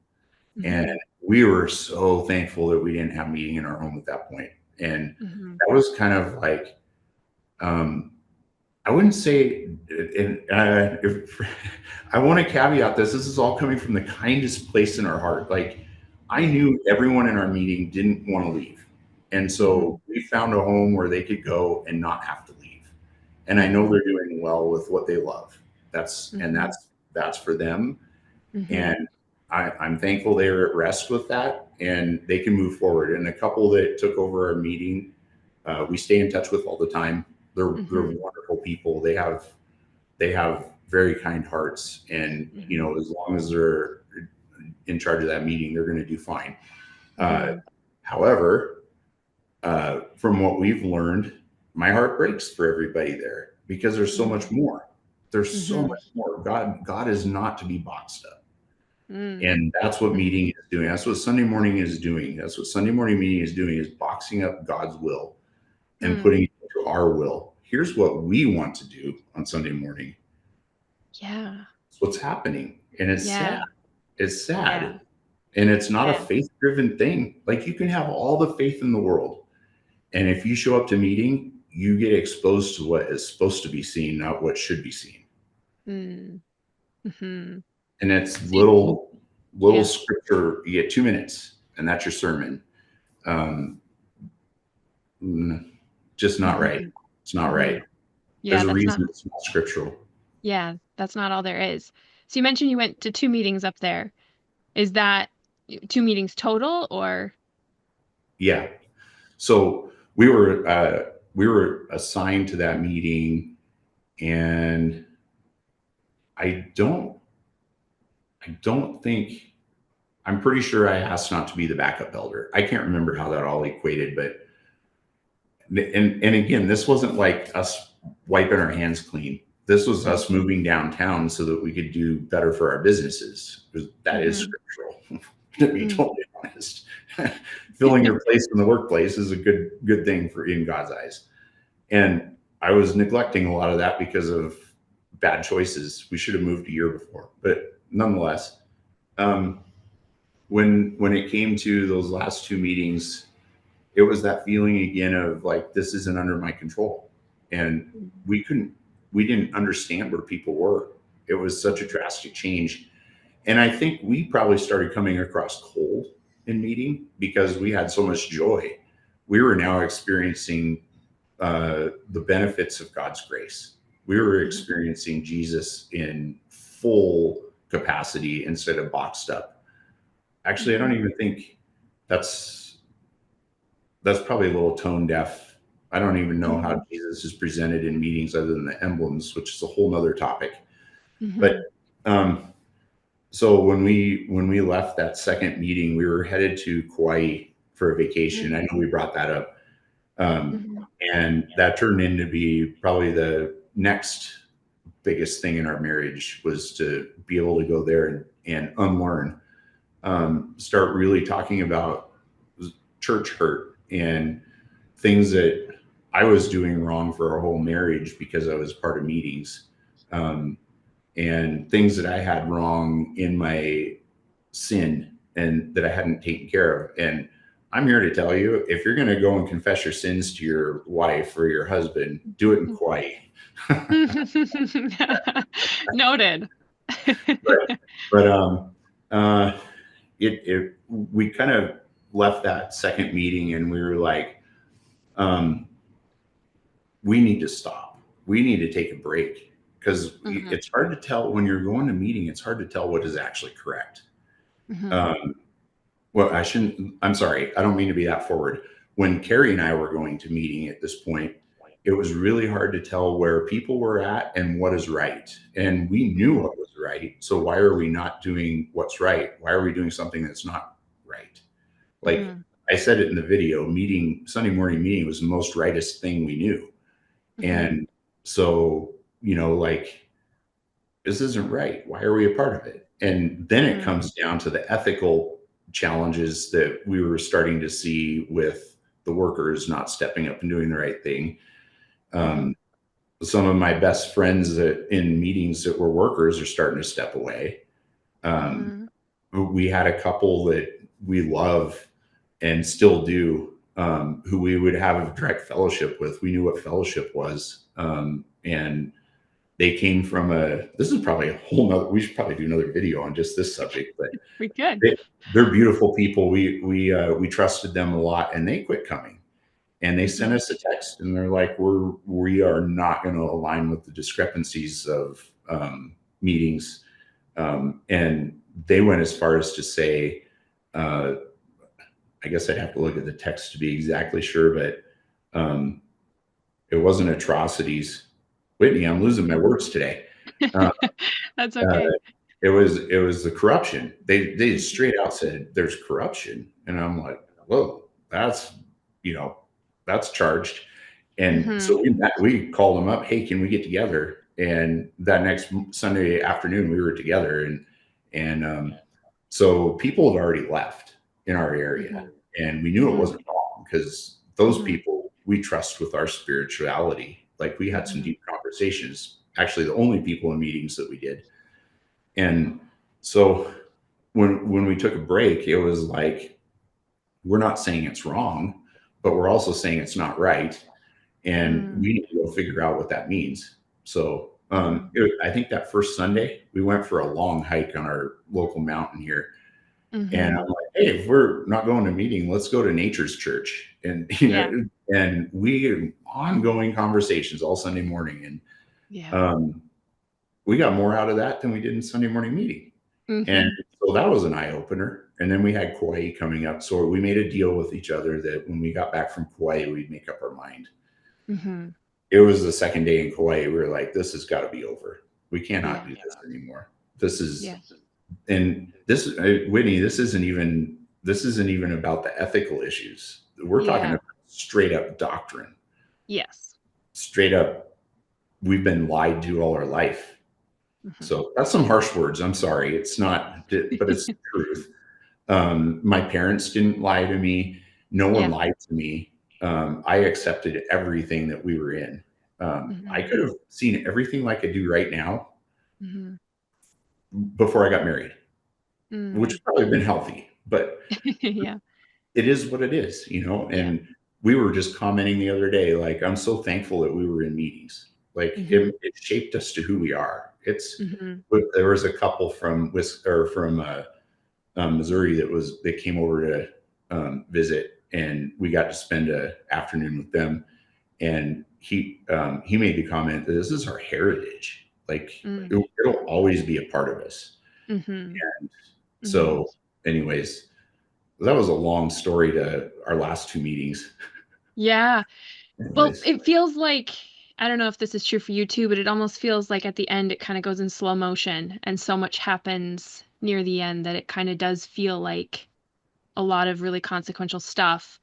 B: And
A: Mhm.
B: we were so thankful that we didn't have a meeting in our home at that point. And
A: Mhm.
B: that was kind of like, um, I wouldn't say, and if, I want to caveat this. This is all coming from the kindest place in our heart. Like, I
A: Yeah.
B: knew everyone in our meeting didn't want to leave, and so
A: Mhm.
B: we found a home where they could go and not have to leave. And I know
A: Mhm.
B: they're doing well with what they love. That's and
A: Mhm.
B: that's for them.
A: Mhm.
B: And I'm thankful they're at rest with that, and they can move forward. And a couple that took over our meeting, we stay in touch with all the time. They're
A: Mhm.
B: wonderful people. They have very kind hearts, and
A: Mhm.
B: as long as they're in charge of that meeting, they're going to do fine. Uh,
A: Mhm.
B: however, from what we've learned, my heart breaks for everybody there because there's so much
A: Mhm.
B: more. There's so
A: Mhm.
B: much more. God is not to be boxed up.
A: Mm.
B: And that's what meeting
A: Mhm.
B: is doing. That's what Sunday morning is doing. That's what Sunday morning meeting is doing, is boxing up God's will and
A: Mm.
B: putting it into our will. Here's what we want to do on Sunday morning.
A: Yeah.
B: It's what's happening. And it's sad.
A: Yeah.
B: It's sad.
A: Yeah.
B: And it's not a
A: Yeah.
B: faith driven thing. Like, you can have all the faith in the world. And if you show up to meeting, you get exposed to what is supposed to be seen, not what should be seen.
A: Mm. Mhm.
B: And it's
A: See,
B: little
A: yeah.
B: scripture. You get 2 minutes, and that's your sermon. Um, mm, just not right.
A: Mhm.
B: It's not right.
A: Mhm. Yeah,
B: There's a
A: that's not
B: reason it's not scriptural.
A: yeah, that's not all there is. So you mentioned you went to 2 meetings up there. Is that 2 meetings total or
B: Yeah. So we were assigned to that meeting, and I don't I don't think I'm pretty sure I asked not to be the backup elder. I can't remember how that all equated, but and again, this wasn't like us wiping our hands clean. This was us moving downtown so that we could do better for our businesses. Because that is
A: Mm-hmm.
B: scriptural, to be totally honest. Filling your place in the workplace is a good thing for in God's eyes. And I was neglecting a lot of that because of bad choices. We should have moved a year before, but nonetheless, um, when it came to those last two meetings, it was that feeling again of like this isn't under my control, and we couldn't we didn't understand where people were. It was such a drastic change, and I think we probably started coming across cold in meeting because we had so much joy. We were now experiencing the benefits of God's grace. We were experiencing Jesus in full capacity instead of boxed up. Actually, I don't even think that's that's probably a little tone deaf. I don't even know how Jesus is presented in meetings other than the emblems, which is a whole nother topic. But
A: Mm-hmm.
B: um, so when we left that second meeting, we were headed to Kauai for a vacation. I know we brought that up, um,
A: Mm-hmm.
B: and that turned into be probably the next biggest thing in our marriage was to be able to go there and unlearn, start really talking about church hurt and things that I was doing wrong for our whole marriage because I was part of meetings, um, and things that I had wrong in my sin and that I hadn't taken care of. And I'm here to tell you, if you're going to go and confess your sins to your wife or your husband, do it in quiet.
A: Noted.
B: but but uh, we kind of left that second meeting and we were like, um, we need to stop. We need to take a break because
A: Mm-hmm.
B: it's hard to tell when you're going to a meeting. It's hard to tell what is actually correct.
A: Mm-hmm.
B: Um, well, I shouldn't. I'm sorry. I don't mean to be that forward. When Carrie and I were going to meeting at this point, it was really hard to tell where people were at and what is right. And we knew what was right. So why are we not doing what's right? Why are we doing something that's not right? Like
A: Mm-hmm.
B: I said it in the video, meeting Sunday morning meeting was the most rightest thing we knew.
A: Mm-hmm.
B: And so, like, this isn't right. Why are we a part of it? And then it
A: Mm-hmm.
B: comes down to the ethical challenges that we were starting to see with the workers not stepping up and doing the right thing.
A: Mm-hmm.
B: Um, some of my best friends that in meetings that were workers are starting to step away. Um,
A: Mm-hmm.
B: we had a couple that we love and still do, who we would have a direct fellowship with. We knew what fellowship was. And they came from this is probably a whole nother, we should probably do another video on just this subject, but
A: We could.
B: they're beautiful people. We trusted them a lot and they quit coming and they sent
A: Mm-hmm.
B: us a text and they're like, we are not going to align with the discrepancies of meetings. And they went as far as to say, uh, I guess I'd have to look at the text to be exactly sure, but um, it wasn't atrocities. Whitney, I'm losing my words today. Uh,
A: That's
B: uh,
A: okay.
B: it was the corruption. They straight out said there's corruption, and I'm like, whoa, you know that's charged. And
A: Mm-hmm.
B: so we called them up. Hey, can we get together? And that next Sunday afternoon, we were together, and so people had already left in our area,
A: Mm-hmm.
B: and we knew it
A: Mm-hmm.
B: wasn't wrong because those
A: Mm-hmm.
B: people we trust with our spirituality. Like we had some
A: Mm-hmm.
B: deep conversations. Actually, the only people in meetings that we did. And so when we took a break, it was like we're not saying it's wrong, but we're also saying it's not right, and
A: Mm-hmm.
B: we need to go figure out what that means. So
A: Mm-hmm.
B: I think that first Sunday we went for a long hike on our local mountain here, and
A: Mm-hmm.
B: I'm like, hey, if we're not going to a meeting, let's go to Nature's Church, and
A: Yeah.
B: and we ongoing conversations all Sunday morning, and
A: Yeah.
B: um, we got more out of that than we did in Sunday morning meeting. And
A: Mm-hmm.
B: so that was an eye opener. and then we had Kauai coming up. So we made a deal with each other that when we got back from Kauai, we'd make up our mind.
A: Mm-hmm.
B: It was the second day in Kauai. We were like, this has got to be over. We cannot
A: Yeah.
B: do this anymore. This is,
A: Yeah.
B: and this, Whitney, this isn't even about the ethical issues. We're talking
A: Yeah.
B: about straight up doctrine,
A: Yes.
B: straight up. We've been lied to all our life.
A: Mm-hmm.
B: So that's some harsh words. I'm sorry. It's not, but it's the truth. My parents didn't lie to me. No one
A: Yeah.
B: lied to me. I accepted everything that we were in. I
A: Mm-hmm.
B: could have seen everything like I do right now
A: Mm-hmm.
B: before I got married, which
A: Mm.
B: has probably been healthy, but
A: Yeah.
B: it is what it is,
A: Yeah.
B: and we were just commenting the other day, like, I'm so thankful that we were in meetings. Like
A: Mm-hmm.
B: it shaped us to who we are.
A: Mm-hmm.
B: But there was a couple from Missouri that came over to visit, and we got to spend an afternoon with them. And he made the comment that this is our heritage. Like
A: Mm.
B: it'll always be a part of us.
A: Mm-hmm.
B: And
A: Mm-hmm.
B: so, anyways, that was a long story to our last two meetings.
A: Yeah. Well,
B: Anyways,
A: it feels like, I don't know if this is true for you too, but it almost feels like at the end it kind of goes in slow motion and so much happens near the end that it kind of does feel like a lot of really consequential stuff.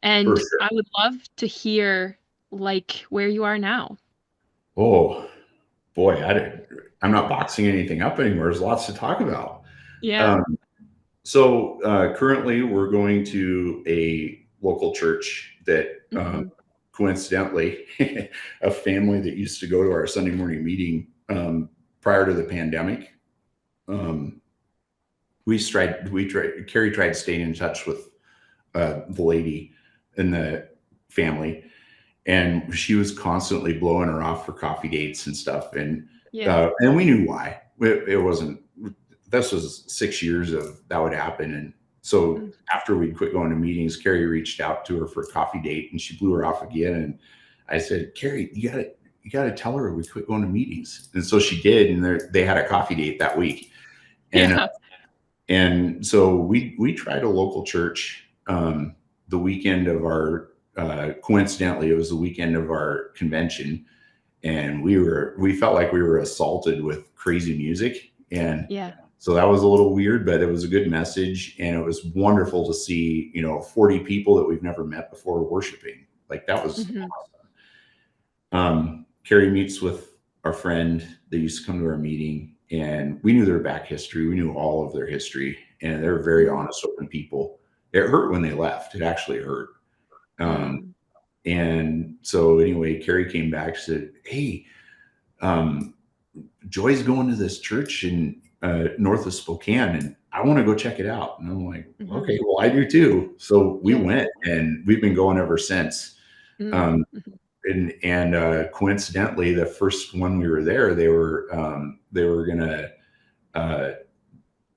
B: for
A: And
B: sure.
A: I would love to hear like where you are now.
B: Oh boy, I'm not boxing anything up anymore. There's lots to talk about.
A: Yeah.
B: Um, So currently, we're going to a local church that,
A: Hmm.
B: coincidentally, a family that used to go to our Sunday morning meeting prior to the pandemic. Um, Carrie tried staying in touch with the lady in the family, and she was constantly blowing her off for coffee dates and stuff,
A: Yeah.
B: and we knew why. It wasn't. This was 6 years of that would happen, and so
A: Mm.
B: after we'd quit going to meetings, Carrie reached out to her for a coffee date, and she blew her off again. And I said, Carrie, you got to tell her we quit going to meetings, and so she did, and they had a coffee date that week, and
A: Yeah.
B: so we tried a local church the weekend of our coincidentally it was the weekend of our convention, and we felt like we were assaulted with crazy music, and
A: Yeah.
B: so that was a little weird, but it was a good message, and it was wonderful to see 40 people that we've never met before worshiping. Like that was
A: Hmm.
B: Carrie meets with our friend that used to come to our meeting, and we knew their back history. We knew all of their history, and they're very
A: Hmm.
B: honest, open people. It hurt when they left. It actually hurt. Um,
A: Mm.
B: and so, anyway, Carrie came back, said, "Hey, um, Joy's going to this church in north of Spokane, and I want to go check it out." And I'm like,
A: Hmm.
B: "Okay, well, I do too." So we
A: Yeah.
B: went, and we've been going ever since.
A: Mm.
B: Um, and coincidentally, the first one we were there, they were gonna uh,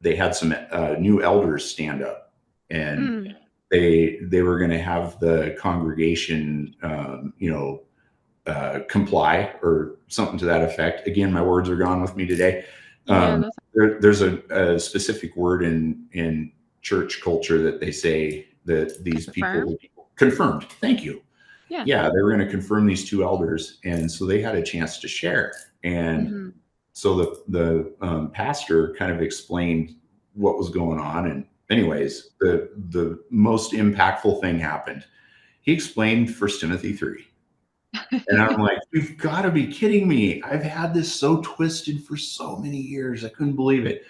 B: they had some new elders stand up, and
A: Mm.
B: they were gonna have the congregation, comply or something to that effect. Again, my words are gone with me today.
A: Yeah. That's
B: There's a specific word in church culture that they say that these
A: confirmed.
B: people confirmed. Thank you.
A: Yeah.
B: Yeah, they were going to confirm these two elders, and so they had a chance to share. And
A: Hmm.
B: so the pastor kind of explained what was going on. And anyways, the most impactful thing happened. He explained First Timothy 3. And I'm like, you've got to be kidding me. I've had this so twisted for so many years. I couldn't believe it.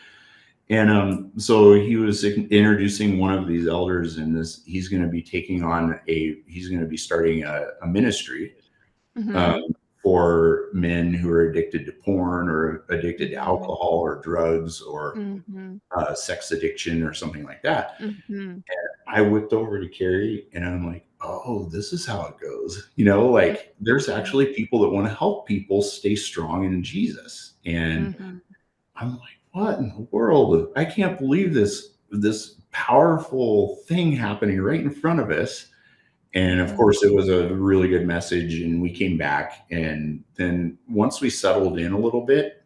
B: And so he was introducing one of these elders, and he's going to be he's going to be starting a ministry um,
A: Hmm.
B: for men who are addicted to porn or addicted to
A: Hmm.
B: alcohol or drugs or
A: Hmm.
B: sex addiction or something like that.
A: Hmm.
B: I whipped over to Carrie, and I'm like, oh, this is how it goes. Like there's
A: Yeah.
B: actually people that want to help people stay strong in Jesus. And
A: Hmm.
B: I'm like, what in the world? I can't believe this powerful thing happening right in front of us. And of
A: Hmm.
B: course, it was a really good message. And we came back. And then once we settled in a little bit,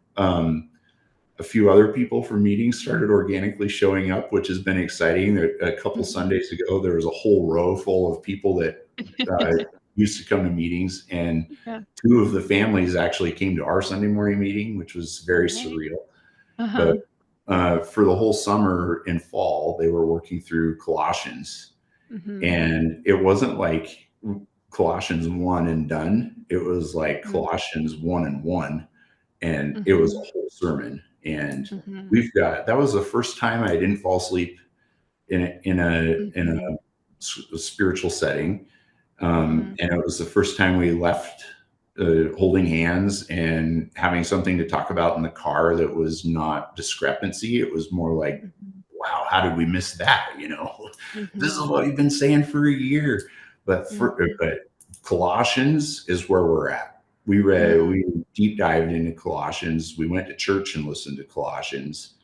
B: A few other people from meetings started organically showing up, which has been exciting. A couple
A: Mhm.
B: Sundays ago, there was a whole row full of people that uh, used to come to meetings, and
A: Yeah.
B: two of the families actually came to our Sunday morning meeting, which was very
A: Okay.
B: surreal. But
A: Uh-huh.
B: for the whole summer and fall, they were working through Colossians,
A: Mhm.
B: and it wasn't like Colossians 1 and done. It was like
A: Mhm.
B: Colossians 1 and 1, and it was
A: Mhm.
B: a whole sermon. And
A: Mhm.
B: we've got that was the first time I didn't fall asleep in
A: Mhm.
B: a spiritual setting.
A: Mhm.
B: And it was the first time we left holding hands and having something to talk about in the car that was not discrepancy. It was more like,
A: Mhm.
B: wow, how did we miss that? This is
A: Mhm.
B: what we've been saying for a year.
A: Mhm.
B: But Colossians is where we're at.
A: Mm.
B: We deep dived into Colossians. We went to church and listened to Colossians.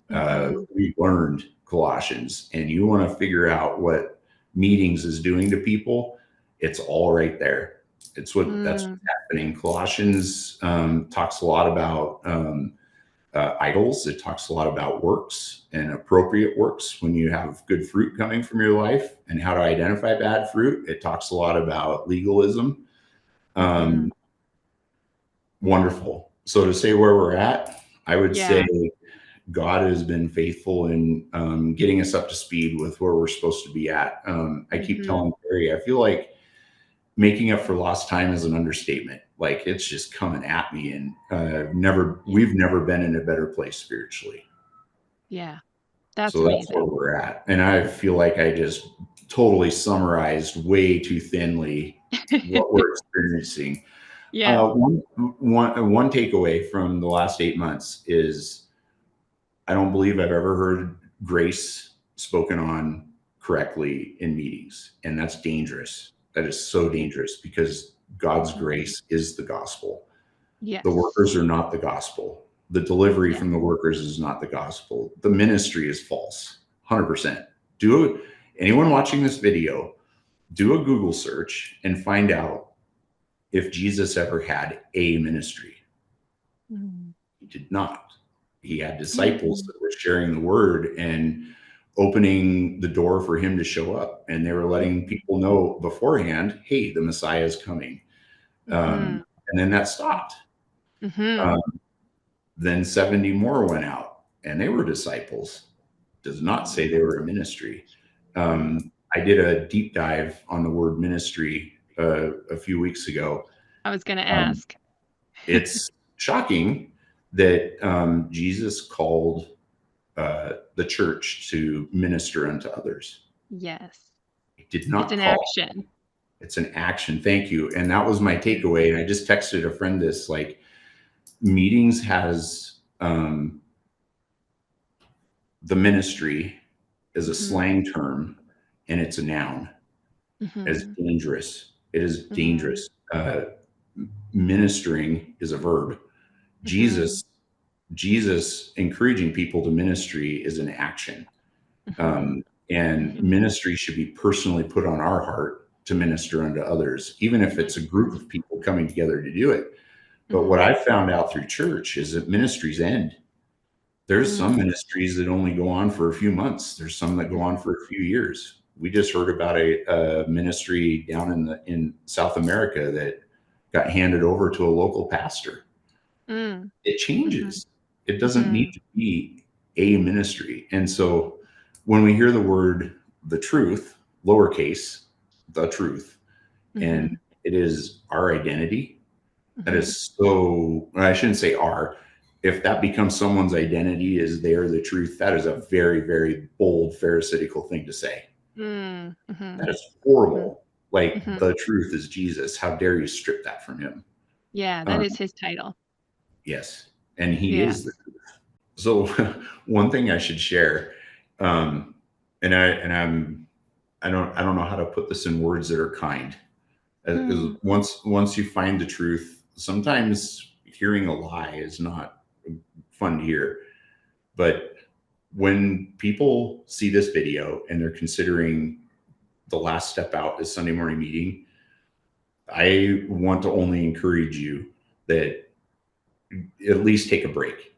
A: Mhm.
B: We learned Colossians, and you want to figure out what meetings is doing to people, it's all right there. That's what's
A: Mm.
B: happening. Colossians talks a lot about idols. It talks a lot about works and appropriate works when you have good fruit coming from your life and how to identify bad fruit. It talks a lot about legalism.
A: Mhm.
B: Um, Wonderful. So to say where we're at, I would say
A: Yeah.
B: God has been faithful in getting us up to speed with where we're supposed to be at. I keep
A: Mhm.
B: telling Carrie, I feel like making up for lost time is an understatement. Like it's just coming at me, and
A: Yeah.
B: we've never been in a better place spiritually.
A: Yeah. That's
B: So that's where
A: amazing.
B: we're at, and I feel like I just totally summarized way too thinly what we're experiencing.
A: Yeah.
B: One takeaway from the last 8 months is I don't believe I've ever heard grace spoken on correctly in meetings. And that's dangerous. That is so dangerous because God's
A: Mhm.
B: grace is the gospel. The
A: Yes.
B: workers are not the gospel. The delivery
A: Yeah.
B: from the workers is not the gospel. The ministry is false. 100%. Do anyone watching this video, do a Google search and find out if Jesus ever had a ministry.
A: Mhm.
B: He did not. He had disciples
A: Mhm.
B: that were sharing the word and opening the door for him to show up. And they were letting
A: Mhm.
B: people know beforehand, hey, the Messiah is coming.
A: Mhm.
B: And then that stopped.
A: Mhm.
B: Um, then 70 more went out and they were disciples. Does not say they were a ministry.
A: Mhm.
B: I did a deep dive on the word ministry a few weeks ago.
A: I was gonna
B: Um,
A: ask.
B: it's shocking that Jesus called the church to minister unto others.
A: Yes.
B: He did
A: It's
B: not
A: an
B: call.
A: action.
B: It's an action. Thank you. And that was my
A: Mhm.
B: takeaway. And I just texted a friend this like meetings has the ministry is a
A: Mhm.
B: slang term and it's a noun as
A: Mhm.
B: dangerous. It is
A: Mhm.
B: dangerous. Ministering is a verb.
A: Mhm.
B: Jesus, Jesus encouraging people to ministry is an action.
A: Mhm.
B: Um, and
A: Mhm.
B: ministry should be personally put on our heart to minister unto others, even if it's a group
A: Mhm.
B: of people coming together to do it. But what
A: Mhm.
B: I found out through church is that ministries end. There's some
A: Mm.
B: ministries that only go on for a few months. There's some that go on
A: Mhm.
B: for a few years. We just heard about a ministry down in South America that got handed over to a local pastor.
A: Mm.
B: It
A: Mhm.
B: changes. It doesn't need
A: Mhm.
B: to be a ministry. And so when we hear the word the truth, lowercase, the truth, and
A: Mhm.
B: it is our identity, that
A: Mhm.
B: is so, I shouldn't say our, if that becomes someone's identity is they're the truth, that is a very, very bold Pharisaical thing to say.
A: Mm.
B: That
A: Mhm.
B: is
A: Mhm.
B: horrible. Like
A: Mhm.
B: the truth is Jesus. How dare you strip that from him?
A: Yeah, that
B: Um,
A: is his title.
B: yes. And he is the
A: Yes.
B: So one thing I should share, um, I don't know how to put this in words that are kind. Is
A: Mm.
B: once you find the truth, sometimes hearing a lie is not fun to hear. But when people see this video and they're considering the last step out is Sunday morning meeting, I want to only encourage you that at least take a break.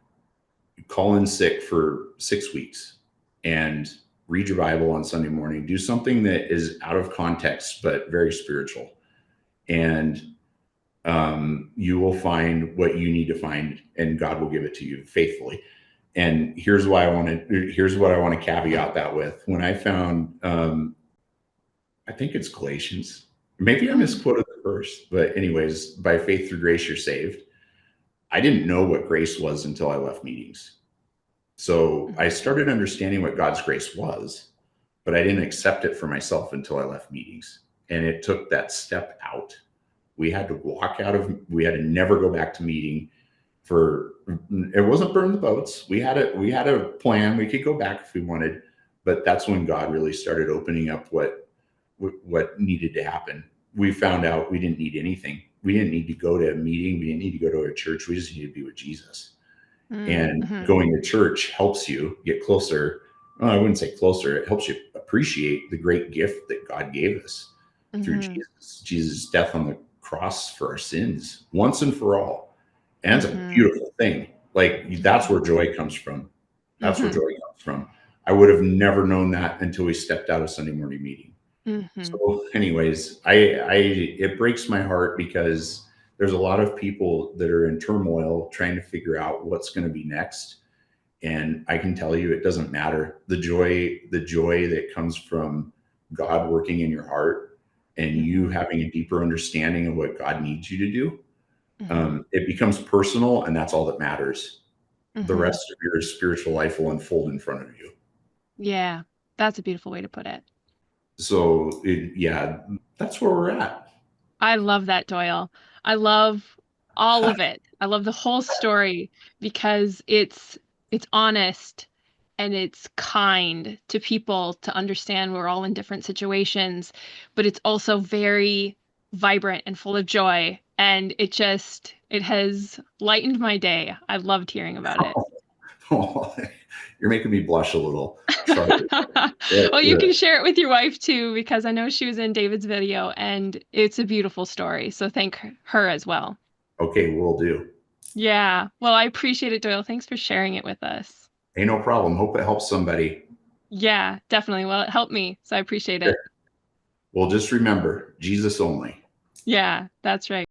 B: call in sick for 6 weeks and read your Bible on Sunday morning. Do something that is out of context, but very spiritual. And you will find what you need to find, and God will give it to you faithfully. And here's what I want to caveat that with. When I found, I think it's Galatians, maybe I
A: Mm,
B: misquoted the verse, but anyways, by faith through grace, you're saved. I didn't know what grace was until I left meetings. So I
A: mhm,
B: started understanding what God's grace was, but I didn't accept it for myself until I left meetings. And it took that step out. We had to never go back to meeting for, it wasn't burn the boats. We had a plan. We could go back if we wanted, but that's when God really started opening up what needed to happen. We found out we didn't need anything. We didn't need to go to a meeting. We didn't need to go to a church. We just needed to be with Jesus.
A: mm,
B: And
A: mhm,
B: going to church helps you get closer. Well, I wouldn't say closer. It helps you appreciate the great gift that God gave us through
A: mhm,
B: Jesus' death on the cross for our sins once and for all. And it's a
A: mhm,
B: beautiful thing. Like that's
A: mhm,
B: where joy comes from. That's where
A: mhm,
B: joy comes from. I would have never known that until we stepped out of Sunday morning meeting.
A: mhm,
B: So, anyways, I it breaks my heart because there's a lot of people that are in turmoil trying to figure out what's going to be next. And I can tell you, it doesn't matter. The joy that comes from God working in your heart and you
A: mhm,
B: having a deeper understanding of what God needs you to do,
A: mhm,
B: it becomes personal, and that's all that matters. The
A: mhm.
B: rest of your spiritual life will unfold in front of you.
A: Yeah, that's a beautiful way to put it.
B: So, yeah, that's where we're at.
A: I love that, Doyle. I love all of it. I love the whole story because it's honest and it's kind to people to understand we're all in different situations, but it's also very vibrant and full of joy. And it has lightened my day. I loved hearing about it.
B: Oh, you're making me blush a little, Charlotte. Yeah,
A: Well, you
B: yeah.
A: can share it with your wife too, because I know she was in David's video and it's a beautiful story. So thank her as well.
B: Okay, will do.
A: Yeah. Well, I appreciate it, Doyle. Thanks for sharing it with us.
B: Hey, no problem. Hope it helps somebody.
A: Yeah, definitely. Well, it helped me, so I appreciate
B: Sure.
A: it.
B: Well, just remember, Jesus only.
A: Yeah, that's right.